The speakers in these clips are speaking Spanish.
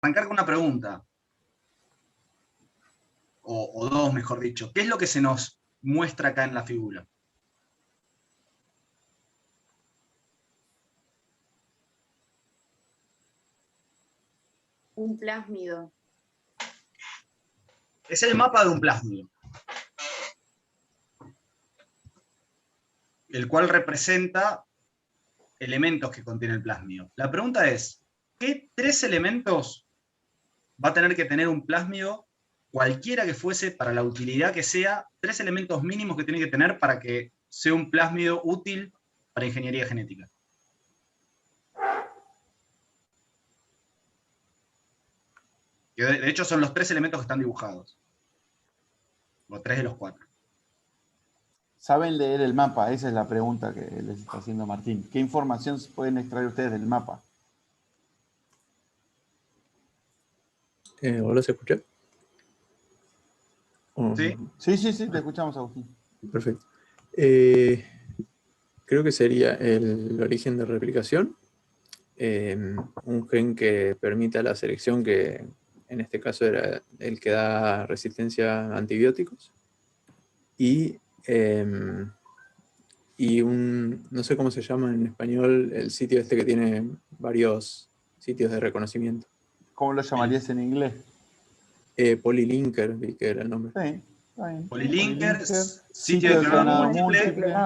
arrancar con una pregunta, o dos, mejor dicho. ¿Qué es lo que se nos muestra acá en la figura? Un plásmido. Es el mapa de un plásmido, el cual representa elementos que contiene el plásmido. La pregunta es, ¿qué tres elementos va a tener que tener un plásmido, cualquiera que fuese, para la utilidad que sea, tres elementos mínimos que tiene que tener para que sea un plásmido útil para ingeniería genética? Que de hecho son los tres elementos que están dibujados. O tres de los cuatro. ¿Saben leer el mapa? Esa es la pregunta que les está haciendo Martín. ¿Qué información pueden extraer ustedes del mapa? ¿Hola, se escucha? ¿Sí? Sí, te escuchamos, Agustín. Perfecto. Creo que sería el origen de replicación, un gen que permita la selección, que en este caso era el que da resistencia a antibióticos, y no sé cómo se llama en español, el sitio este que tiene varios sitios de reconocimiento. ¿Cómo lo llamarías en inglés? Polylinker, vi que era el nombre. Sí, está bien. Polylinker, sitio de clonado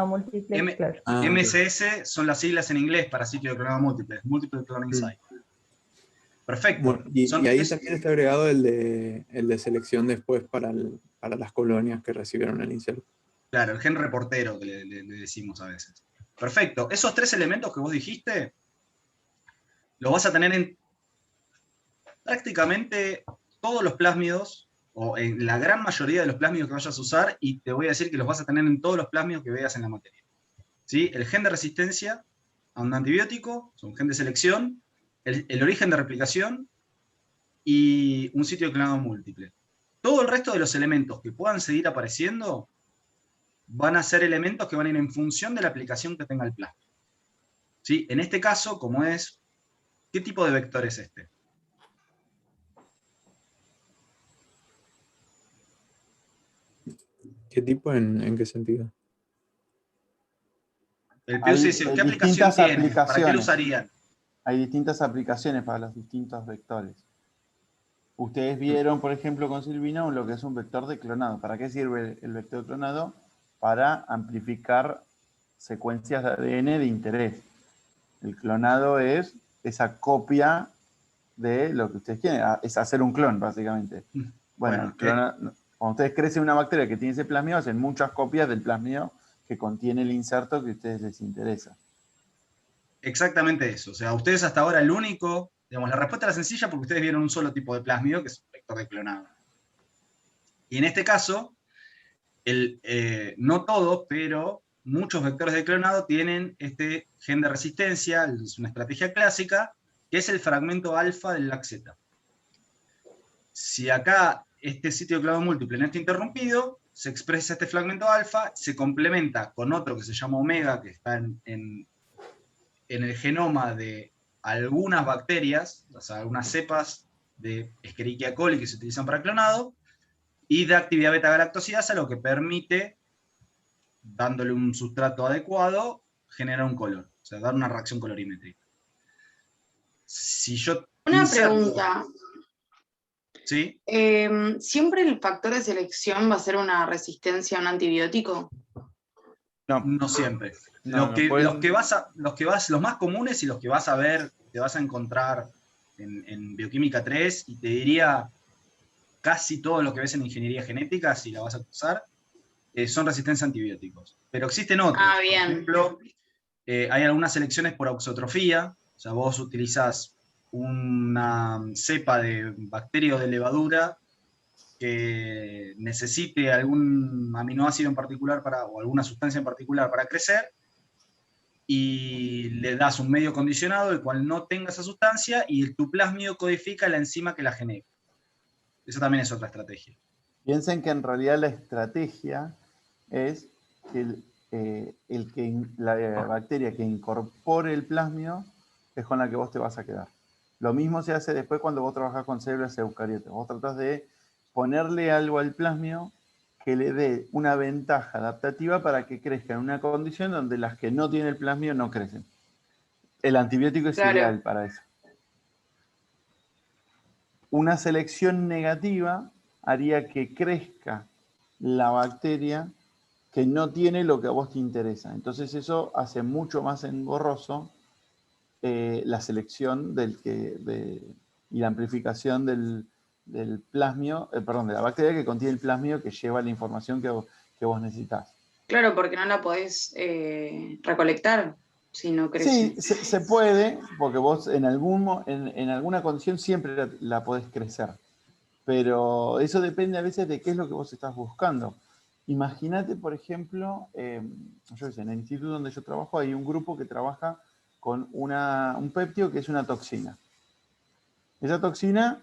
múltiple, claro. MSS son las siglas en inglés para sitio de clonado múltiple, Multiple Cloning Site. Perfecto. Bueno, y ahí también está agregado el de selección después para las colonias que recibieron el inserto. Claro, el gen reportero que le decimos a veces. Perfecto. Esos tres elementos que vos dijiste, los vas a tener en prácticamente todos los plásmidos, o en la gran mayoría de los plásmidos que vayas a usar, y te voy a decir que los vas a tener en todos los plásmidos que veas en la materia. ¿Sí? El gen de resistencia a un antibiótico, un gen de selección, el origen de replicación y un sitio de clonado múltiple. Todo el resto de los elementos que puedan seguir apareciendo van a ser elementos que van a ir en función de la aplicación que tenga el plasma. ¿Sí? En este caso, como es, ¿qué tipo de vector es este? ¿Qué tipo? ¿En qué sentido? El PIUS dice, ¿qué aplicación tiene? ¿Para qué lo usarían? Hay distintas aplicaciones para los distintos vectores. Ustedes vieron, por ejemplo, con Silvino, lo que es un vector de clonado. ¿Para qué sirve el vector de clonado? Para amplificar secuencias de ADN de interés. El clonado es esa copia de lo que ustedes quieren. Es hacer un clon, básicamente. Bueno, cuando ustedes crecen una bacteria que tiene ese plasmido, hacen muchas copias del plasmido que contiene el inserto que a ustedes les interesa. Exactamente eso. O sea, ustedes hasta ahora el único, digamos, la respuesta era sencilla porque ustedes vieron un solo tipo de plásmido, que es un vector de clonado. Y en este caso, no todos, pero muchos vectores de clonado tienen este gen de resistencia, es una estrategia clásica, que es el fragmento alfa del LAC-Z. Si acá este sitio de clonado múltiple no está interrumpido, se expresa este fragmento alfa, se complementa con otro que se llama omega, que está en el genoma de algunas bacterias, o sea, algunas cepas de Escherichia coli que se utilizan para clonado, y de actividad beta-galactosidasa, lo que permite, dándole un sustrato adecuado, generar un color, o sea, dar una reacción colorimétrica. Si yo Una pregunta. ¿Sí? ¿Siempre el factor de selección va a ser una resistencia a un antibiótico? No siempre. Los más comunes y los que vas a ver, te vas a encontrar en Bioquímica 3, y te diría casi todo lo que ves en ingeniería genética, si la vas a usar, son resistencia a antibióticos. Pero existen otros. Ah, bien. Por ejemplo, hay algunas selecciones por auxotrofía, o sea, vos utilizás una cepa de bacterio de levadura que necesite algún aminoácido en particular o alguna sustancia en particular para crecer, y le das un medio condicionado el cual no tenga esa sustancia, y tu plásmido codifica la enzima que la genera. Eso también es otra estrategia. Piensen que en realidad la estrategia es que la bacteria que incorpore el plásmido es con la que vos te vas a quedar. Lo mismo se hace después cuando vos trabajás con células eucariotas. Vos tratás de ponerle algo al plasmio que le dé una ventaja adaptativa para que crezca en una condición donde las que no tienen el plasmio no crecen. El antibiótico es Claro. ideal para eso. Una selección negativa haría que crezca la bacteria que no tiene lo que a vos te interesa. Entonces eso hace mucho más engorroso la selección y la amplificación del plasmio, perdón, de la bacteria que contiene el plasmio que lleva la información que vos necesitas. Claro, porque no la podés recolectar si no crece. Sí, se puede, porque vos en alguna condición siempre la podés crecer. Pero eso depende a veces de qué es lo que vos estás buscando. Imagínate, por ejemplo, yo sé, en el instituto donde yo trabajo hay un grupo que trabaja con un péptido que es una toxina. Esa toxina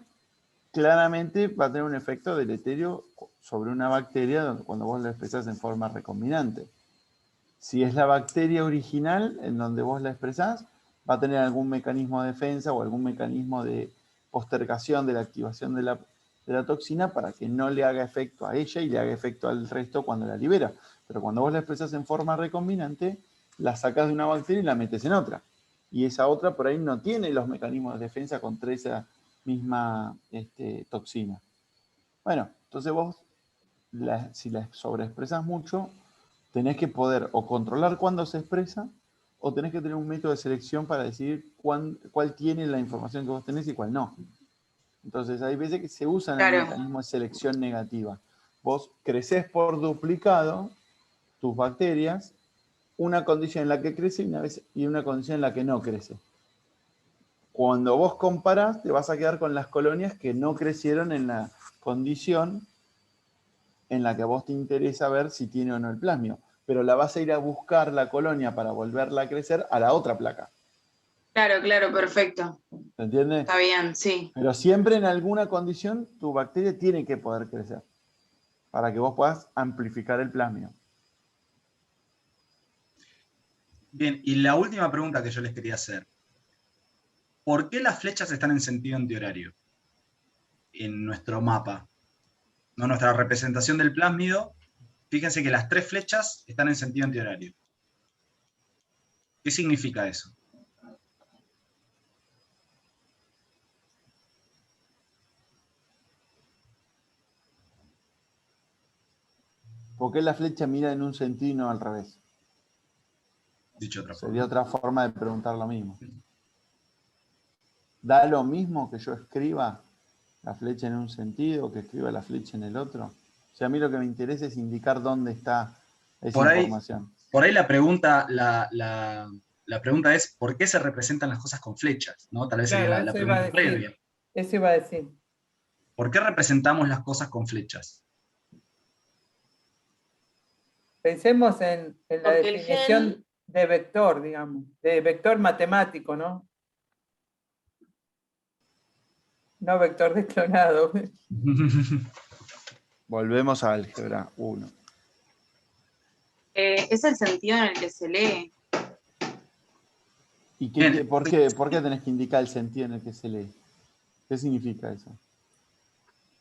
claramente va a tener un efecto deleterio sobre una bacteria cuando vos la expresás en forma recombinante. Si es la bacteria original en donde vos la expresás, va a tener algún mecanismo de defensa o algún mecanismo de postergación de la activación de la toxina para que no le haga efecto a ella y le haga efecto al resto cuando la libera. Pero cuando vos la expresás en forma recombinante, la sacás de una bacteria y la metes en otra. Y esa otra por ahí no tiene los mecanismos de defensa contra esa misma toxina. Bueno, entonces vos, si la sobreexpresás mucho, tenés que poder o controlar cuándo se expresa, o tenés que tener un método de selección para decidir cuál tiene la información que vos tenés y cuál no. Entonces hay veces que se usan el mecanismo de selección negativa. Vos crecés por duplicado tus bacterias, una condición en la que crece y una condición en la que no crece. Cuando vos comparás, te vas a quedar con las colonias que no crecieron en la condición en la que a vos te interesa ver si tiene o no el plasmio. Pero la vas a ir a buscar la colonia para volverla a crecer a la otra placa. Claro, claro, perfecto. ¿Se entiende? Está bien, sí. Pero siempre en alguna condición tu bacteria tiene que poder crecer para que vos puedas amplificar el plasmio. Bien, y la última pregunta que yo les quería hacer. ¿Por qué las flechas están en sentido antihorario en nuestro mapa? ¿No? Nuestra representación del plásmido, fíjense que las 3 flechas están en sentido antihorario. ¿Qué significa eso? ¿Por qué la flecha mira en un sentido y no al revés? Dicho otra forma. Sería otra forma de preguntar lo mismo. ¿Da lo mismo que yo escriba la flecha en un sentido o que escriba la flecha en el otro? O sea, a mí lo que me interesa es indicar dónde está esa información. Por ahí la pregunta, la pregunta es ¿por qué se representan las cosas con flechas? ¿No? Tal vez sería la pregunta previa. Eso iba a decir. ¿Por qué representamos las cosas con flechas? Pensemos en la definición de vector, digamos, de vector matemático, ¿no? No vector de clonado. Volvemos a álgebra 1. Es el sentido en el que se lee. ¿Y por qué tenés que indicar el sentido en el que se lee? ¿Qué significa eso?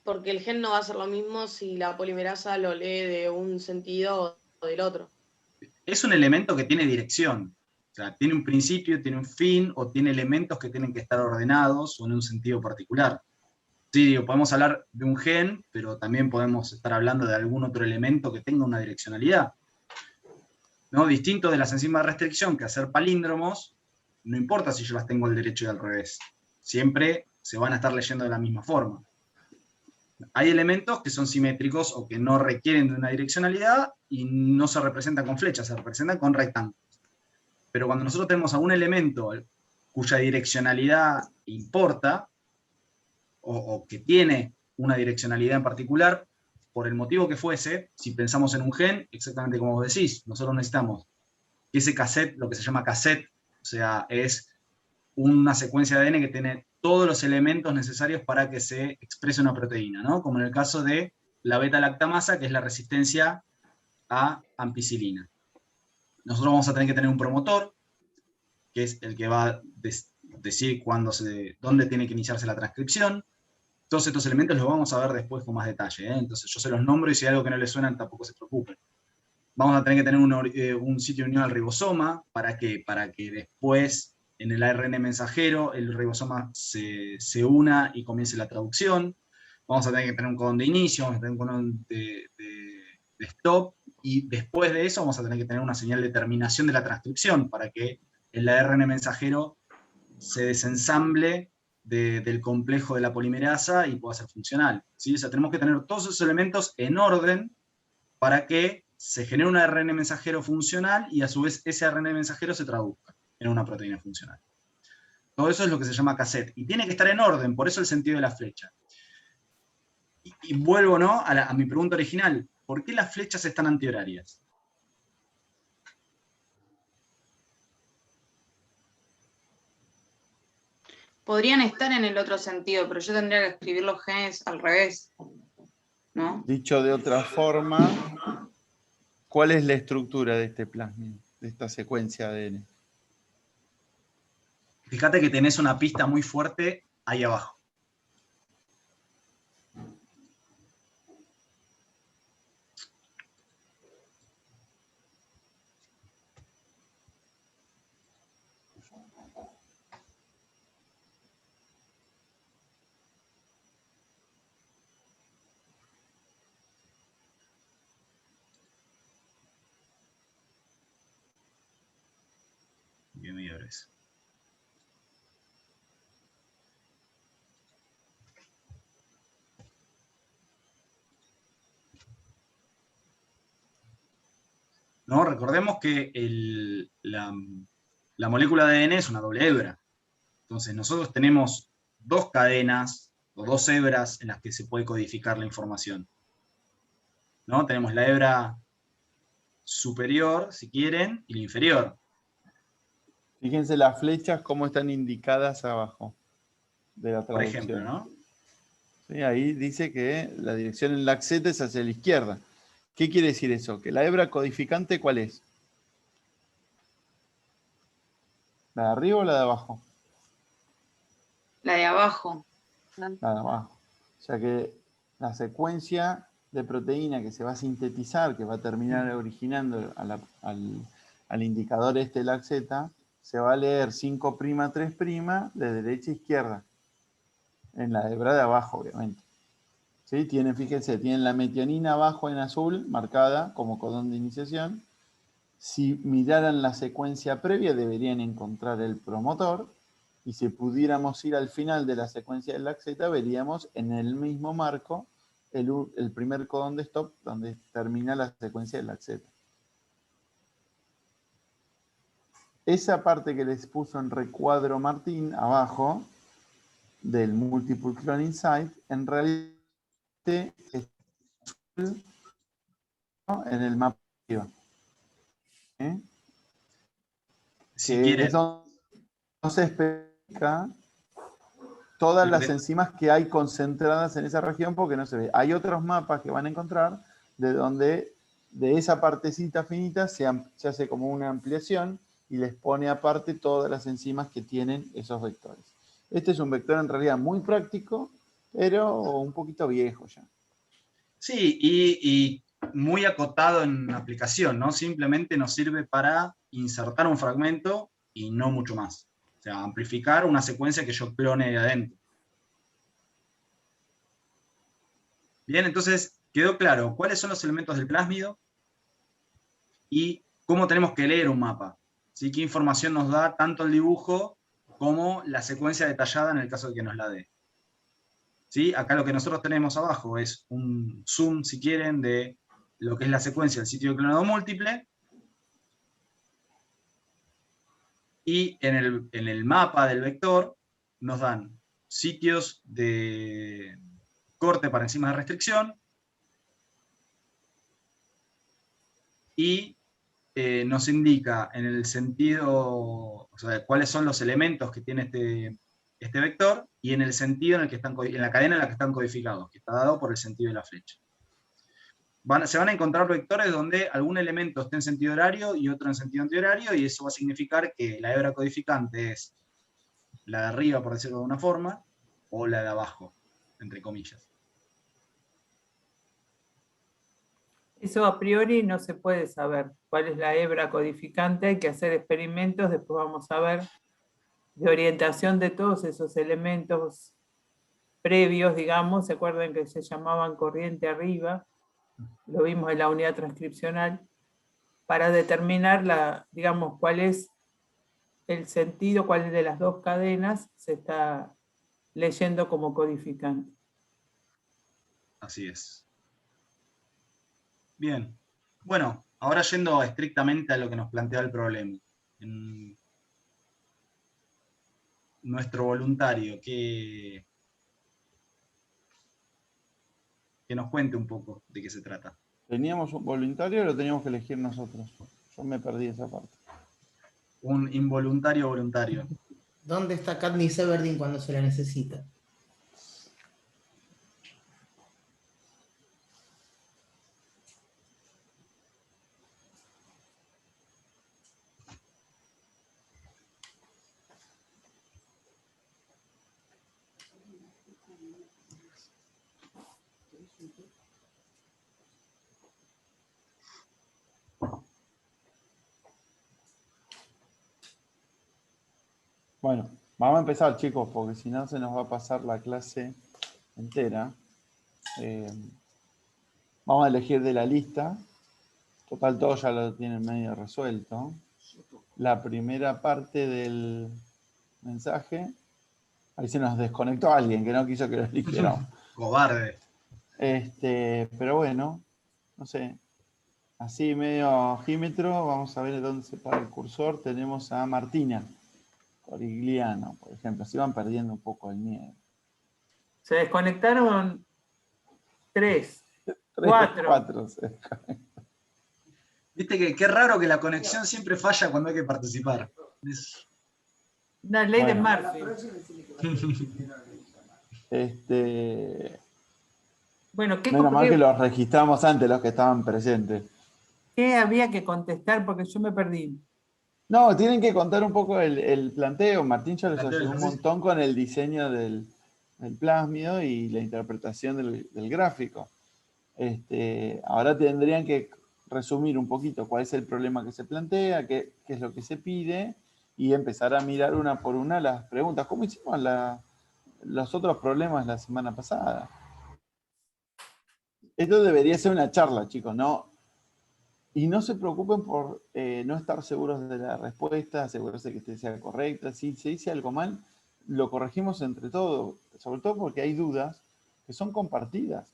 Porque el gen no va a ser lo mismo si la polimerasa lo lee de un sentido o del otro. Es un elemento que tiene dirección. O sea, tiene un principio, tiene un fin, o tiene elementos que tienen que estar ordenados o en un sentido particular. Sí, podemos hablar de un gen, pero también podemos estar hablando de algún otro elemento que tenga una direccionalidad. ¿No? Distinto de las enzimas de restricción, que hacer palíndromos, no importa si yo las tengo al derecho y al revés. Siempre se van a estar leyendo de la misma forma. Hay elementos que son simétricos o que no requieren de una direccionalidad y no se representan con flechas, se representan con rectángulos. Pero cuando nosotros tenemos algún elemento cuya direccionalidad importa, o que tiene una direccionalidad en particular, por el motivo que fuese, si pensamos en un gen, exactamente como vos decís, nosotros necesitamos que ese cassette, lo que se llama cassette, o sea, es una secuencia de ADN que tiene todos los elementos necesarios para que se exprese una proteína, ¿no? Como en el caso de la beta-lactamasa, que es la resistencia a ampicilina. Nosotros vamos a tener que tener un promotor, que es el que va a decir dónde tiene que iniciarse la transcripción. Todos estos elementos los vamos a ver después con más detalle, ¿eh? Entonces yo se los nombro y si hay algo que no les suena tampoco se preocupen. Vamos a tener que tener un sitio de unión al ribosoma. ¿Para qué? Para que después en el ARN mensajero el ribosoma se una y comience la traducción. Vamos a tener que tener un codón de inicio, vamos a tener un codón de stop, y después de eso vamos a tener que tener una señal de terminación de la transcripción para que el ARN mensajero se desensamble del complejo de la polimerasa y pueda ser funcional, ¿sí? O sea, tenemos que tener todos esos elementos en orden para que se genere un ARN mensajero funcional y a su vez ese ARN mensajero se traduzca en una proteína funcional. Todo eso es lo que se llama cassette, y tiene que estar en orden, por eso el sentido de la flecha. Y vuelvo, ¿no?, a mi pregunta original, ¿por qué las flechas están antihorarias? Podrían estar en el otro sentido, pero yo tendría que escribir los genes al revés, ¿no? Dicho de otra forma, ¿cuál es la estructura de este plásmido, de esta secuencia de ADN? Fíjate que tenés una pista muy fuerte ahí abajo. Bien, señores. ¿No? Recordemos que la molécula de ADN es una doble hebra. Entonces nosotros tenemos dos cadenas o dos hebras en las que se puede codificar la información, ¿no? Tenemos la hebra superior, si quieren, y la inferior. Fíjense las flechas cómo están indicadas abajo de la Por traducción. ejemplo, ¿no? Sí, ahí dice que la dirección en la Z es hacia la izquierda. ¿Qué quiere decir eso? ¿Que la hebra codificante cuál es? ¿La de arriba o la de abajo? La de abajo. La de abajo. O sea que la secuencia de proteína que se va a sintetizar, que va a terminar originando al indicador este, la Z, se va a leer 5', 3' de derecha a izquierda. En la hebra de abajo, obviamente. ¿Sí? Fíjense, tienen la metionina abajo en azul, marcada como codón de iniciación. Si miraran la secuencia previa, deberían encontrar el promotor. Y si pudiéramos ir al final de la secuencia de la Z, veríamos en el mismo marco el primer codón de stop, donde termina la secuencia de la Z. Esa parte que les puso en recuadro Martín, abajo, del Multiple Cloning Site, en realidad en el mapa arriba. Si que quieren. es donde no se explica todas las enzimas que hay concentradas en esa región porque no se ve. Hay otros mapas que van a encontrar de donde de esa partecita finita se hace como una ampliación y les pone aparte todas las enzimas que tienen esos vectores. Este es un vector en realidad muy práctico, pero un poquito viejo ya. Sí, y muy acotado en aplicación, ¿no? Simplemente nos sirve para insertar un fragmento y no mucho más. O sea, amplificar una secuencia que yo clone de adentro. Bien, entonces quedó claro cuáles son los elementos del plásmido y cómo tenemos que leer un mapa. ¿Sí? ¿Qué información nos da tanto el dibujo como la secuencia detallada en el caso de que nos la dé? ¿Sí? Acá lo que nosotros tenemos abajo es un zoom, si quieren, de lo que es la secuencia del sitio de clonado múltiple. Y en el mapa del vector nos dan sitios de corte para enzimas de restricción y nos indica en el sentido, o sea, cuáles son los elementos que tiene este vector y en el sentido en el que están, en la cadena en la que están codificados, que está dado por el sentido de la flecha. Se van a encontrar vectores donde algún elemento esté en sentido horario y otro en sentido antihorario, y eso va a significar que la hebra codificante es la de arriba, por decirlo de una forma, o la de abajo, entre comillas. Eso a priori no se puede saber cuál es la hebra codificante, hay que hacer experimentos, después vamos a ver de orientación de todos esos elementos previos, digamos, se acuerdan que se llamaban corriente arriba, lo vimos en la unidad transcripcional, para determinar digamos, cuál es el sentido, cuál de las dos cadenas se está leyendo como codificante. Así es. Bien. Bueno, ahora yendo estrictamente a lo que nos plantea el problema. Nuestro voluntario, que nos cuente un poco de qué se trata. ¿Teníamos un voluntario o lo teníamos que elegir nosotros? Yo me perdí esa parte. Un involuntario voluntario. ¿Dónde está Katniss Everdeen cuando se la necesita? Bueno, vamos a empezar, chicos, porque si no se nos va a pasar la clase entera. Vamos a elegir de la lista. Total, todos ya lo tienen medio resuelto. La primera parte del mensaje. Ahí se nos desconectó alguien que no quiso que lo eligiéramos. Cobarde. Pero bueno, no sé. Así medio ojímetro, vamos a ver dónde se para el cursor. Tenemos a Martina Corigliano, por ejemplo. Así van perdiendo un poco el miedo. Se desconectaron 3, 4. Viste que qué raro que la conexión siempre falla cuando hay que participar. Una ley de Murphy. Bueno, menos mal que los registramos antes, los que estaban presentes. ¿Qué había que contestar? Porque yo me perdí. No, tienen que contar un poco el planteo. Martín ya les ayudó un montón con el diseño del plásmido y la interpretación del gráfico. Ahora tendrían que resumir un poquito cuál es el problema que se plantea, qué es lo que se pide, y empezar a mirar una por una las preguntas, como hicimos los otros problemas la semana pasada. Esto debería ser una charla, chicos, ¿no? Y no se preocupen por no estar seguros de la respuesta, asegurarse que sea correcta. Si se dice algo mal, lo corregimos entre todos, sobre todo porque hay dudas que son compartidas.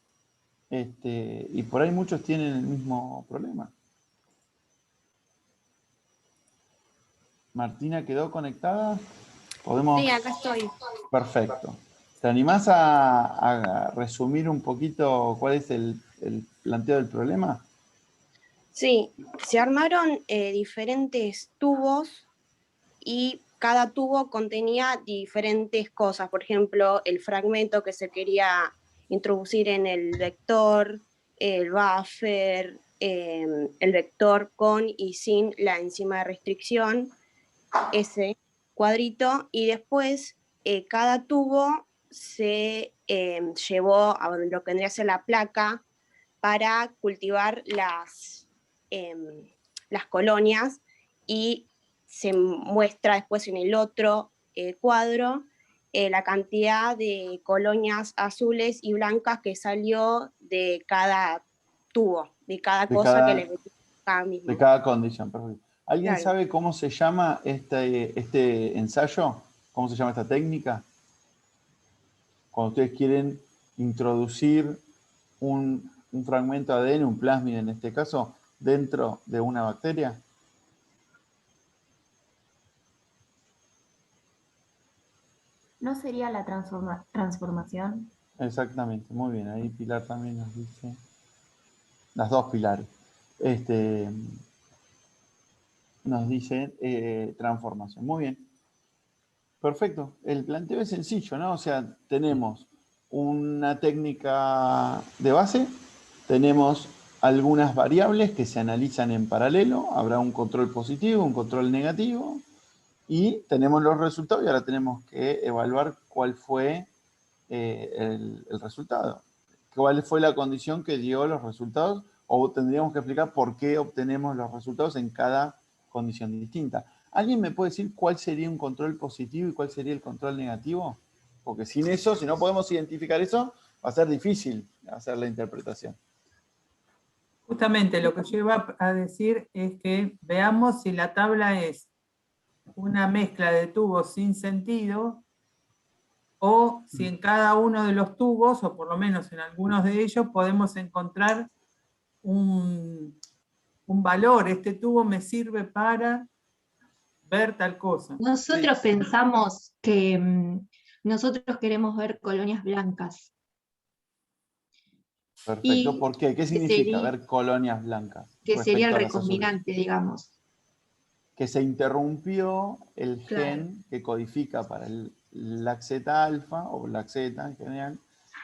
Y por ahí muchos tienen el mismo problema. Martina quedó conectada. ¿Podemos? Sí, acá estoy. Perfecto. ¿Te animás a resumir un poquito cuál es el planteo del problema? Sí, se armaron diferentes tubos y cada tubo contenía diferentes cosas. Por ejemplo, el fragmento que se quería introducir en el vector, el buffer, el vector con y sin la enzima de restricción, ese cuadrito, y después cada tubo se llevó a lo que vendría a ser la placa para cultivar las colonias, y se muestra después en el otro cuadro la cantidad de colonias azules y blancas que salió de cada tubo, de cada cosa que le metí cada mismo. De cada condición, perfecto. ¿Alguien Claro. sabe cómo se llama este ensayo? ¿Cómo se llama esta técnica? Cuando ustedes quieren introducir un fragmento de ADN, un plásmido en este caso, dentro de una bacteria. ¿No sería la transformación? Exactamente, muy bien. Ahí Pilar también nos dice. Las dos Pilares. Nos dice transformación. Muy bien. Perfecto. El planteo es sencillo, ¿no? O sea, tenemos una técnica de base, tenemos algunas variables que se analizan en paralelo, habrá un control positivo, un control negativo, Y tenemos los resultados y ahora tenemos que evaluar cuál fue el resultado. ¿Cuál fue la condición que dio los resultados? O tendríamos que explicar por qué obtenemos los resultados en cada condición distinta. ¿Alguien me puede decir cuál sería un control positivo y cuál sería el control negativo? Porque sin eso, si no podemos identificar eso, va a ser difícil hacer la interpretación. Justamente lo que yo iba a decir es que veamos si la tabla es una mezcla de tubos sin sentido o si en cada uno de los tubos, o por lo menos en algunos de ellos, podemos encontrar un valor. Este tubo me sirve para ver tal cosa. Nosotros pensamos que nosotros queremos ver colonias blancas. Perfecto. Y ¿Por qué? ¿Qué significa ver colonias blancas? Que sería el respecto a las azules? recombinante, digamos. Que se interrumpió el Claro. gen que codifica para el laxeta alfa o laxeta en general,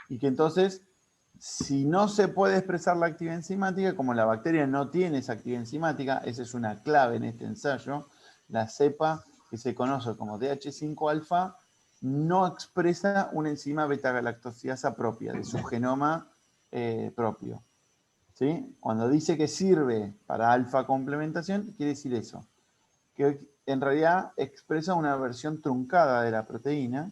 y que entonces, si no se puede expresar la actividad enzimática, como la bacteria no tiene esa actividad enzimática, esa es una clave en este ensayo, la cepa que se conoce como DH5-alfa no expresa una enzima beta-galactosidasa propia, de su genoma propio. ¿Sí? Cuando dice que sirve para alfa complementación, quiere decir eso, que en realidad expresa una versión truncada de la proteína,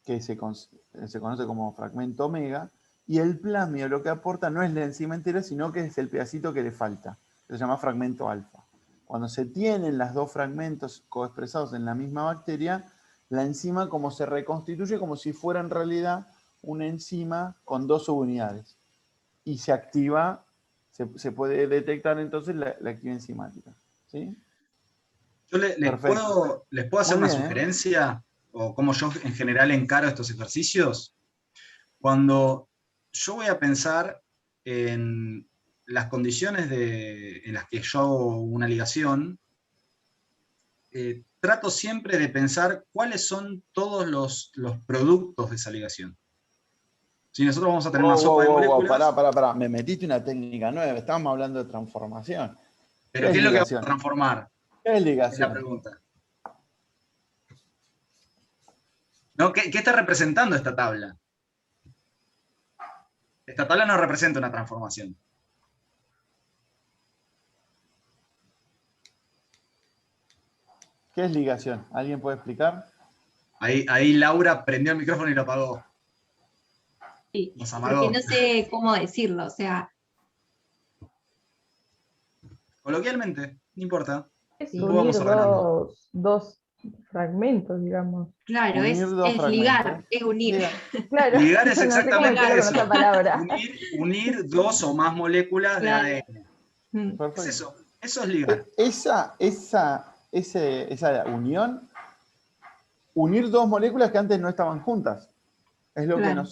que se conoce como fragmento omega, y el plasmio lo que aporta no es la enzima entera, sino que es el pedacito que le falta, que se llama fragmento alfa. Cuando se tienen los dos fragmentos coexpresados en la misma bacteria, la enzima como se reconstituye como si fuera en realidad una enzima con dos subunidades. Y se activa, se puede detectar entonces la actividad enzimática. ¿Sí? Yo les puedo hacer Muy una bien, sugerencia, o cómo yo en general encaro estos ejercicios. Cuando yo voy a pensar en las condiciones en las que yo hago una ligación, trato siempre de pensar cuáles son todos los productos de esa ligación. Si nosotros vamos a tener una sopa de moléculas... Pará. Me metiste una técnica nueva. Estábamos hablando de transformación. ¿Pero qué es lo que vamos a ligación? transformar? ¿Qué es Es la ligación? pregunta. ¿No? ¿Qué está representando esta tabla? Esta tabla no representa una transformación. ¿Qué es ligación? ¿Alguien puede explicar? Ahí Laura prendió el micrófono y lo apagó. Sí, Nos porque amagó. no sé cómo decirlo, o sea, Coloquialmente, no importa. Es Después unir vamos ordenando. dos fragmentos, digamos. claro, Unir dos es ligar, fragmentos. es unir. Liga. Claro, Ligar es no sé cómo exactamente decirlo con eso. otra palabra. Unir dos o más moléculas Claro. de ADN. Es Perfecto. eso. Eso es ligar. Esa unión, unir dos moléculas que antes no estaban juntas. Es lo que Claro.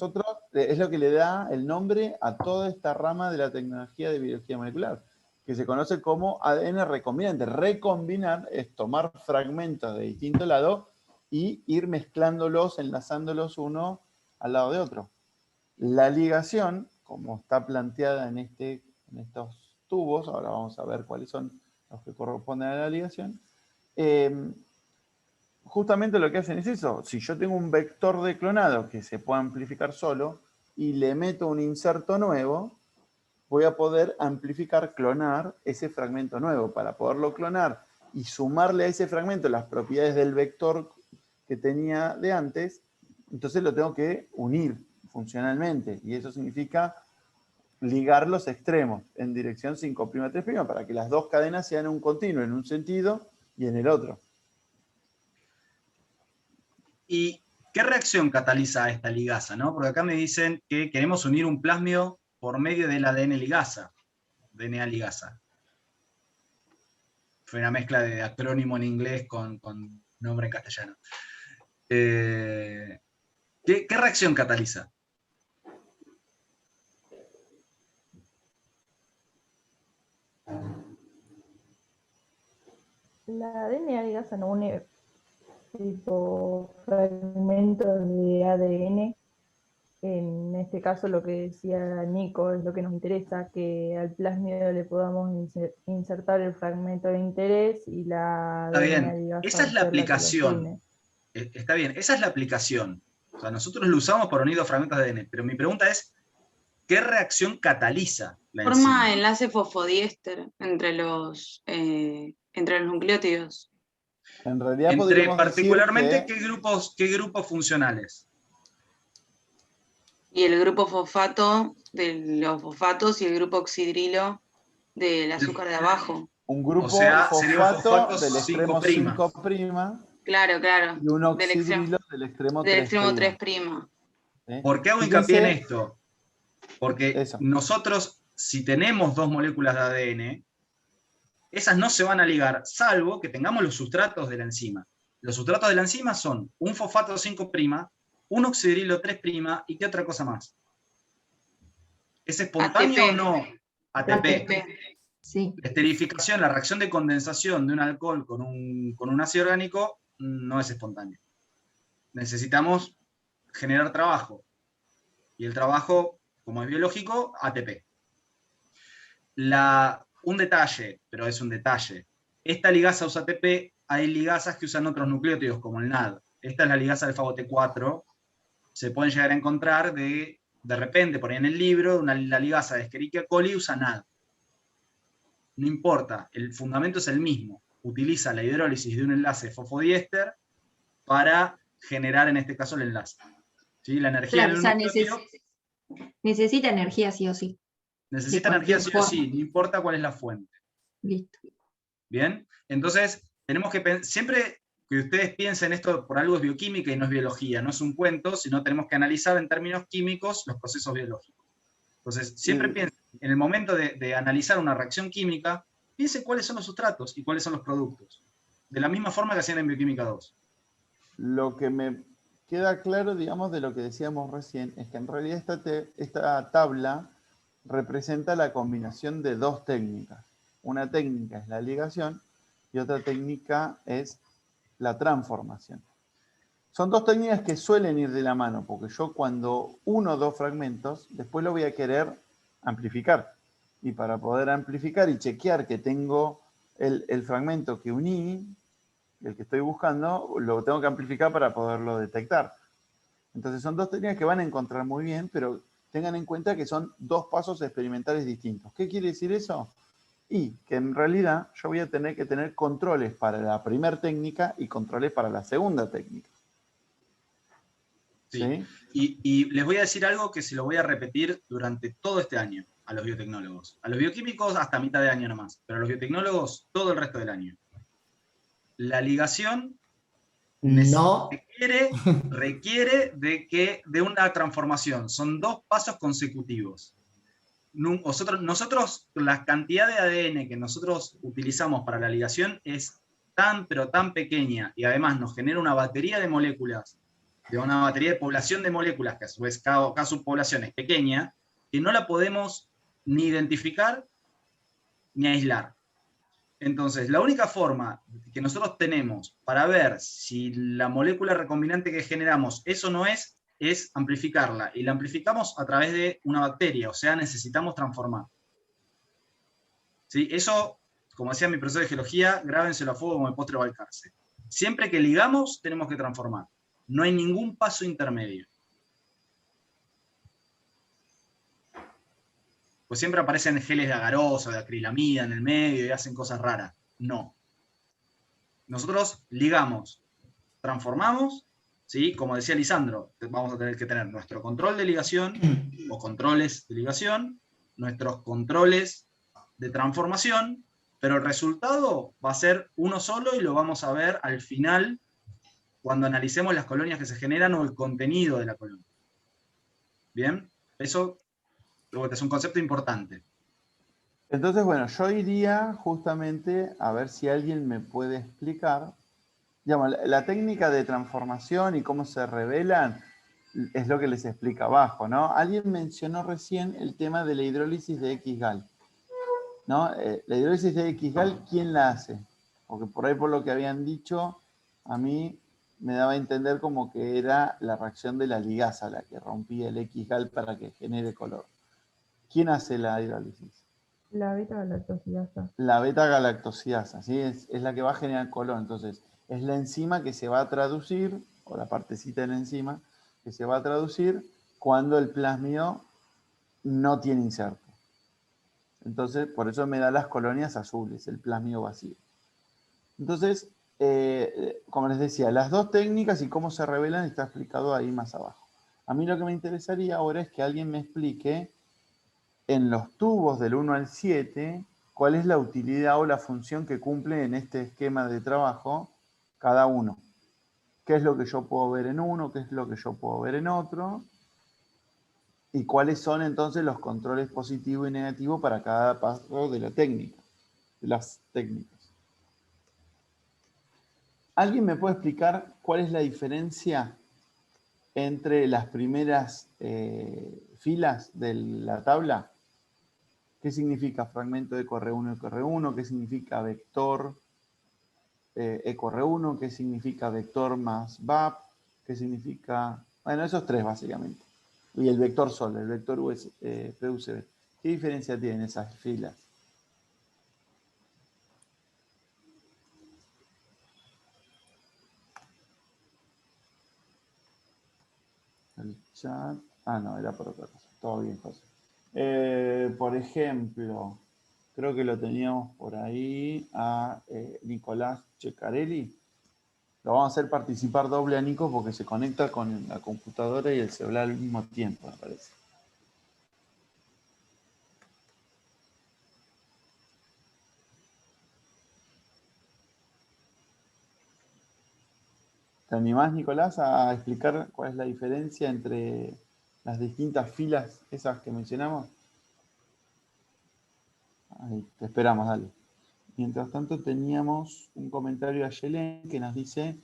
es lo que le da el nombre a toda esta rama de la tecnología de biología molecular, que se conoce como ADN recombinante. Recombinar es tomar fragmentos de distinto lado y ir mezclándolos, enlazándolos uno al lado de otro. La ligación, como está planteada en estos tubos, ahora vamos a ver cuáles son los que corresponden a la ligación, justamente lo que hacen es eso. Si yo tengo un vector de clonado que se puede amplificar solo y le meto un inserto nuevo, voy a poder amplificar, clonar ese fragmento nuevo. Para poderlo clonar y sumarle a ese fragmento las propiedades del vector que tenía de antes, entonces lo tengo que unir funcionalmente. Y eso significa ligar los extremos en dirección 5'3' para que las dos cadenas sean un continuo en un sentido y en el otro. ¿Y qué reacción cataliza esta ligasa? ¿No? Porque acá me dicen que queremos unir un plasmio por medio del ADN ligasa, DNA ligasa. Fue una mezcla de acrónimo en inglés con nombre en castellano. ¿Qué reacción cataliza? La DNA ligasa no une tipo fragmentos de ADN en este caso lo que decía Nico es lo que nos interesa, que al plásmido le podamos insertar el fragmento de interés y la Está DNA bien, ligasa esa es la va a ser la que lo aplicación. tiene. Está bien, esa es la aplicación. O sea, nosotros lo usamos para unir dos fragmentos de ADN, pero mi pregunta es, ¿qué reacción cataliza la Forma enzima? enlace fosfodiéster entre los nucleótidos. En realidad Entre podríamos particularmente, decir ¿qué grupos funcionales? Y el grupo fosfato de los fosfatos y el grupo oxidrilo del azúcar de abajo. un grupo O sea, sería un fosfato fosfato del extremo 5'. 5' Claro, claro. y un Del extremo, oxidrilo del extremo Del 3'. extremo 3'. ¿Sí? ¿Por qué hago hincapié en Fíjense, esto? Porque eso. nosotros, si tenemos dos moléculas de ADN, esas no se van a ligar, salvo que tengamos los sustratos de la enzima. Los sustratos de la enzima son un fosfato 5', un oxidrilo 3', ¿y qué otra cosa más? ¿Es espontáneo ATP. o no? ATP. Sí. La esterificación, la reacción de condensación de un alcohol con un ácido orgánico no es espontánea. Necesitamos generar trabajo. Y el trabajo, como es biológico, ATP. Un detalle, pero es un detalle. Esta ligasa usa ATP, hay ligasas que usan otros nucleótidos, como el NAD. Esta es la ligasa alfa T4. Se pueden llegar a encontrar de repente, por ahí en el libro, la ligasa de Escherichia coli usa NAD. No importa, el fundamento es el mismo. Utiliza la hidrólisis de un enlace fosfodiéster para generar, en este caso, el enlace. ¿Sí? La energía Claro, en o el sea, nucleótido necesita energía sí o sí. necesita de energía cualquier sí o sí, forma. no importa cuál es la fuente. Listo. ¿Bien? Entonces, tenemos que pensar, siempre que ustedes piensen esto por algo es bioquímica y no es biología, no es un cuento, sino tenemos que analizar en términos químicos los procesos biológicos. Entonces, siempre piensen, en el momento de analizar una reacción química, piensen cuáles son los sustratos y cuáles son los productos. De la misma forma que hacían en Bioquímica 2. Lo que me queda claro, digamos, de lo que decíamos recién, es que en realidad esta tabla representa la combinación de dos técnicas. Una técnica es la ligación y otra técnica es la transformación. Son dos técnicas que suelen ir de la mano, porque yo cuando uno dos fragmentos, después lo voy a querer amplificar. Y para poder amplificar y chequear que tengo el fragmento que uní, el que estoy buscando, lo tengo que amplificar para poderlo detectar. Entonces son dos técnicas que van a encontrar muy bien, pero tengan en cuenta que son dos pasos experimentales distintos. ¿Qué quiere decir eso? Y que en realidad yo voy a tener que tener controles para la primera técnica y controles para la segunda técnica. Sí. Y les voy a decir algo que se lo voy a repetir durante todo este año a los biotecnólogos. A los bioquímicos hasta mitad de año nomás, pero a los biotecnólogos todo el resto del año. La ligación requiere de una transformación. Son dos pasos consecutivos. Nosotros, la cantidad de ADN que nosotros utilizamos para la ligación es tan, pero tan pequeña, y además nos genera una batería de moléculas, de una batería de población de moléculas, que a su vez cada subpoblación es pequeña, que no la podemos ni identificar ni aislar. Entonces, la única forma que nosotros tenemos para ver si la molécula recombinante que generamos eso no es amplificarla. Y la amplificamos a través de una bacteria, o sea, necesitamos transformar. ¿Sí? Eso, como decía mi profesor de geología, grábenselo a fuego como el postre Balcarce. Siempre que ligamos, tenemos que transformar. No hay ningún paso intermedio. Pues siempre aparecen geles de agarosa, de acrilamida en el medio y hacen cosas raras. No. Nosotros ligamos, transformamos, ¿sí? Como decía Lisandro, vamos a tener que tener nuestro control de ligación o controles de ligación, nuestros controles de transformación, pero el resultado va a ser uno solo y lo vamos a ver al final cuando analicemos las colonias que se generan o el contenido de la colonia. ¿Bien? Eso es un concepto importante. Entonces, bueno, yo iría justamente a ver si alguien me puede explicar, digamos, la técnica de transformación y cómo se revelan es lo que les explica abajo, ¿no? Alguien mencionó recién el tema de la hidrólisis de X-gal, ¿no? La hidrólisis de X-gal, ¿quién la hace? Porque por ahí, por lo que habían dicho, a mí me daba a entender como que era la reacción de la ligasa la que rompía el X-gal para que genere color. ¿Quién hace la hidrólisis? La beta-galactosidasa. La beta-galactosidasa, ¿sí? Es la que va a generar color. Entonces, es la enzima que se va a traducir, o la partecita de la enzima, que se va a traducir cuando el plásmido no tiene inserto. Entonces, por eso me da las colonias azules, el plásmido vacío. Entonces, como les decía, las dos técnicas y cómo se revelan está explicado ahí más abajo. A mí lo que me interesaría ahora es que alguien me explique en los tubos del 1 al 7 cuál es la utilidad o la función que cumple en este esquema de trabajo cada uno. ¿Qué es lo que yo puedo ver en uno? ¿Qué es lo que yo puedo ver en otro? Y cuáles son entonces los controles positivo y negativo para cada paso de la técnica, de las técnicas. ¿Alguien me puede explicar cuál es la diferencia entre las primeras filas de la tabla? ¿Qué significa fragmento EcoR1, EcoR1? ¿Qué significa vector EcoR1? ¿Qué significa vector más VAP? ¿Qué significa...? Bueno, esos tres básicamente. Y el vector solo, el vector PUCB. ¿Qué diferencia tienen esas filas? El chat... Ah, no, era por otra cosa. Todo bien, José. Por ejemplo, creo que lo teníamos por ahí a Nicolás Ceccarelli. Lo vamos a hacer participar doble a Nico porque se conecta con la computadora y el celular al mismo tiempo, me parece. ¿Te animás, Nicolás, a explicar cuál es la diferencia entre las distintas filas esas que mencionamos? Ahí, te esperamos, dale. Mientras tanto teníamos un comentario a Yelen que nos dice,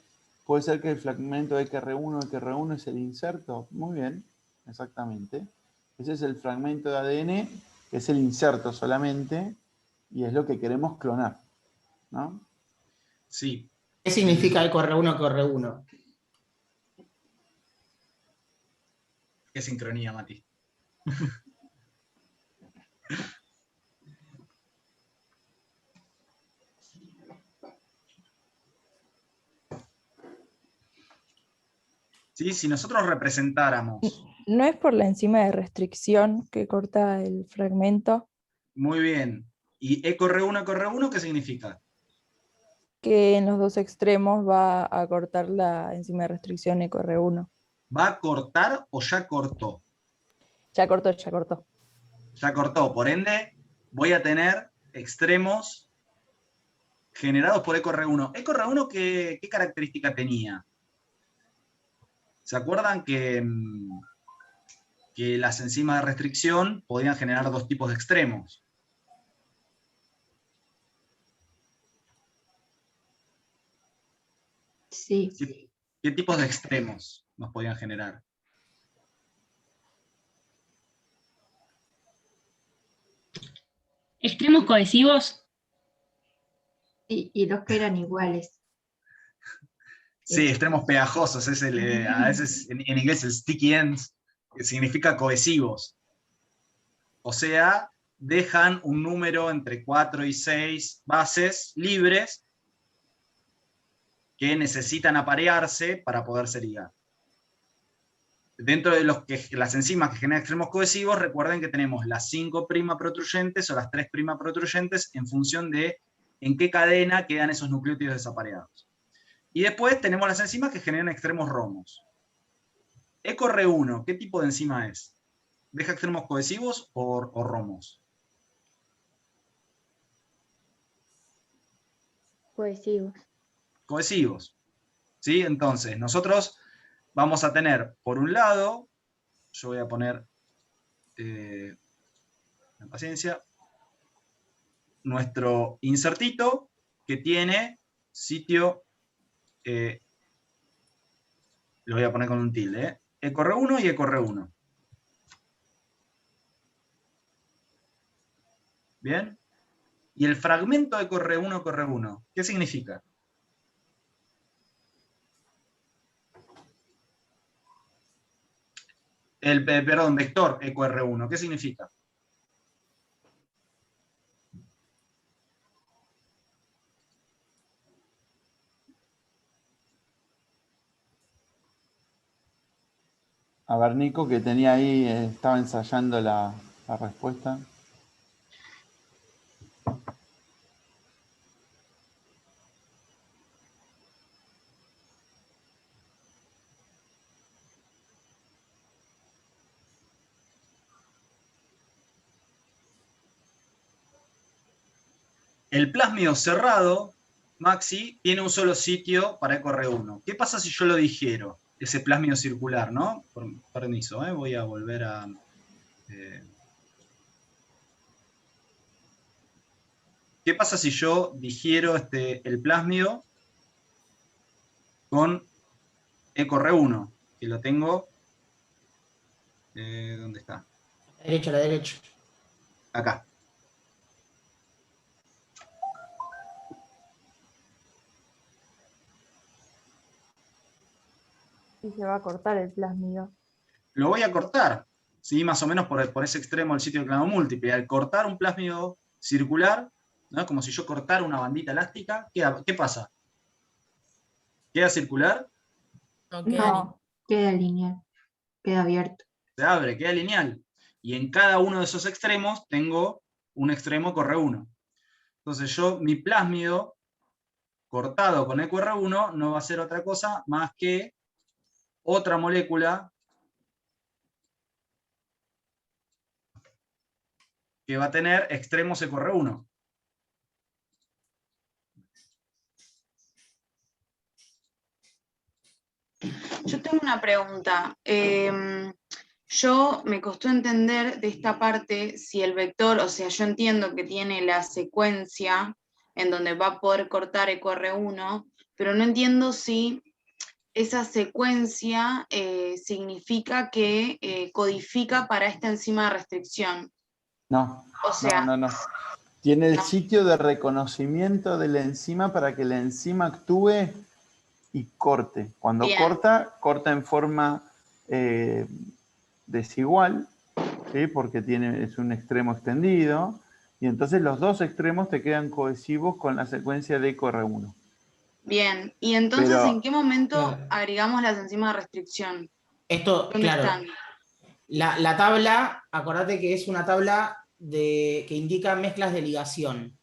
¿puede ser que el fragmento ECR1 es el inserto? Muy bien, exactamente. Ese es el fragmento de ADN, que es el inserto solamente, y es lo que queremos clonar, ¿no? Sí. ¿Qué significa EcoR1, EcoR1? Qué sincronía, Mati. ¿Sí? Si nosotros representáramos... ¿No es por la enzima de restricción que corta el fragmento? Muy bien. ¿Y EcoR1, qué significa? Que en los dos extremos va a cortar la enzima de restricción EcoR1. ¿Va a cortar o ya cortó? Ya cortó, ya cortó. Ya cortó. Por ende, voy a tener extremos generados por EcoR1. ¿EcoR1 qué característica tenía? ¿Se acuerdan que las enzimas de restricción podían generar dos tipos de extremos? Sí. ¿Qué tipos de extremos nos podían generar? Extremos cohesivos. Y los que eran iguales. Sí, extremos pegajosos. Es a veces en inglés el sticky ends, que significa cohesivos. O sea, dejan un número entre 4 y 6 bases libres que necesitan aparearse para poderse ligar. Dentro de las enzimas que generan extremos cohesivos, recuerden que tenemos las 5' protruyentes o las 3' protruyentes en función de en qué cadena quedan esos nucleótidos desapareados. Y después tenemos las enzimas que generan extremos romos. EcoR1, ¿qué tipo de enzima es? ¿Deja extremos cohesivos o romos? Cohesivos. Cohesivos. ¿Sí? Entonces, nosotros vamos a tener, por un lado, yo voy a poner, paciencia, nuestro insertito que tiene sitio, lo voy a poner con un tilde, EcoR1 y EcoR1. ¿Bien? Y el fragmento EcoR1, EcoR1, ¿qué significa? Perdón, vector EcoR1. ¿Qué significa? A ver, Nico, que tenía ahí, estaba ensayando la respuesta. El plásmido cerrado, Maxi, tiene un solo sitio para EcoR1. ¿Qué pasa si yo lo digiero? Ese plásmido circular, ¿no? Permiso, voy a volver a... ¿Qué pasa si yo digiero el plásmido con EcoR1? Que lo tengo... ¿dónde está? A la derecha. Acá. Y se va a cortar el plásmido. Lo voy a cortar, ¿sí? Más o menos por ese extremo del sitio de clonado múltiple. Al cortar un plásmido circular, ¿no? Como si yo cortara una bandita elástica, ¿qué pasa? ¿Queda circular? No, queda lineal, queda abierto. Se abre, queda lineal. Y en cada uno de esos extremos tengo un extremo EcoR1. Entonces mi plásmido cortado con EcoR1 no va a ser otra cosa más que otra molécula que va a tener extremos EcoR1. Yo tengo una pregunta. Yo me costó entender de esta parte si el vector, o sea, yo entiendo que tiene la secuencia en donde va a poder cortar EcoR1, pero no entiendo si esa secuencia significa que codifica para esta enzima de restricción. No, O sea, no. Tiene el sitio de reconocimiento de la enzima para que la enzima actúe y corte. Cuando corta en forma desigual, ¿sí? Porque es un extremo extendido, y entonces los dos extremos te quedan cohesivos con la secuencia de EcoR1. Bien, y entonces, Pero, ¿en qué momento agregamos las enzimas de restricción? Esto, ¿Dónde claro, están? la tabla, acordate que es una tabla que indica mezclas de ligación,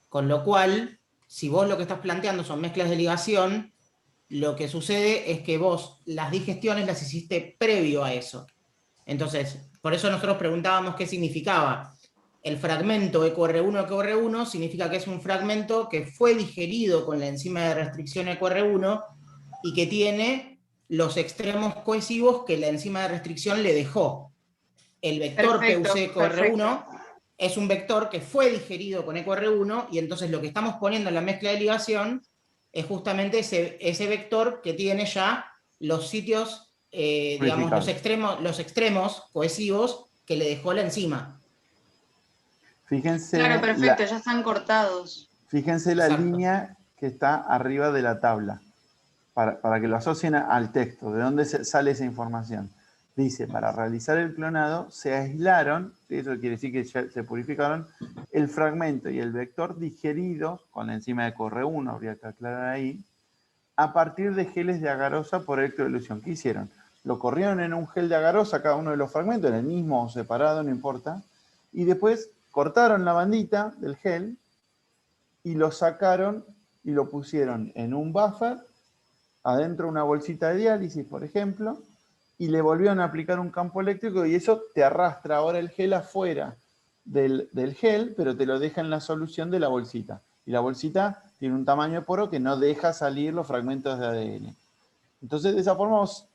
con lo cual, si vos lo que estás planteando son mezclas de ligación, lo que sucede es que vos las digestiones las hiciste previo a eso. Entonces, por eso nosotros preguntábamos qué significaba. El fragmento EcoR1 significa que es un fragmento que fue digerido con la enzima de restricción EcoR1 y que tiene los extremos cohesivos que la enzima de restricción le dejó. El vector PUC-EcoR1 es un vector que fue digerido con EcoR1 y entonces lo que estamos poniendo en la mezcla de ligación es justamente ese vector que tiene ya los sitios, digamos, los extremos cohesivos que le dejó la enzima. Fíjense. Claro, perfecto, ya están cortados. Fíjense la línea que está arriba de la tabla, para que lo asocien al texto, de dónde sale esa información. Dice, para realizar el clonado se aislaron, eso quiere decir que ya se purificaron, el fragmento y el vector digeridos con la enzima de EcoR1, habría que aclarar ahí, a partir de geles de agarosa por electrodilución. ¿Qué hicieron? Lo corrieron en un gel de agarosa cada uno de los fragmentos, en el mismo o separado, no importa, y después cortaron la bandita del gel y lo sacaron y lo pusieron en un buffer, adentro una bolsita de diálisis, por ejemplo, y le volvieron a aplicar un campo eléctrico y eso te arrastra ahora el gel afuera del gel, pero te lo deja en la solución de la bolsita. Y la bolsita tiene un tamaño de poro que no deja salir los fragmentos de ADN. Entonces, de esa forma, vos,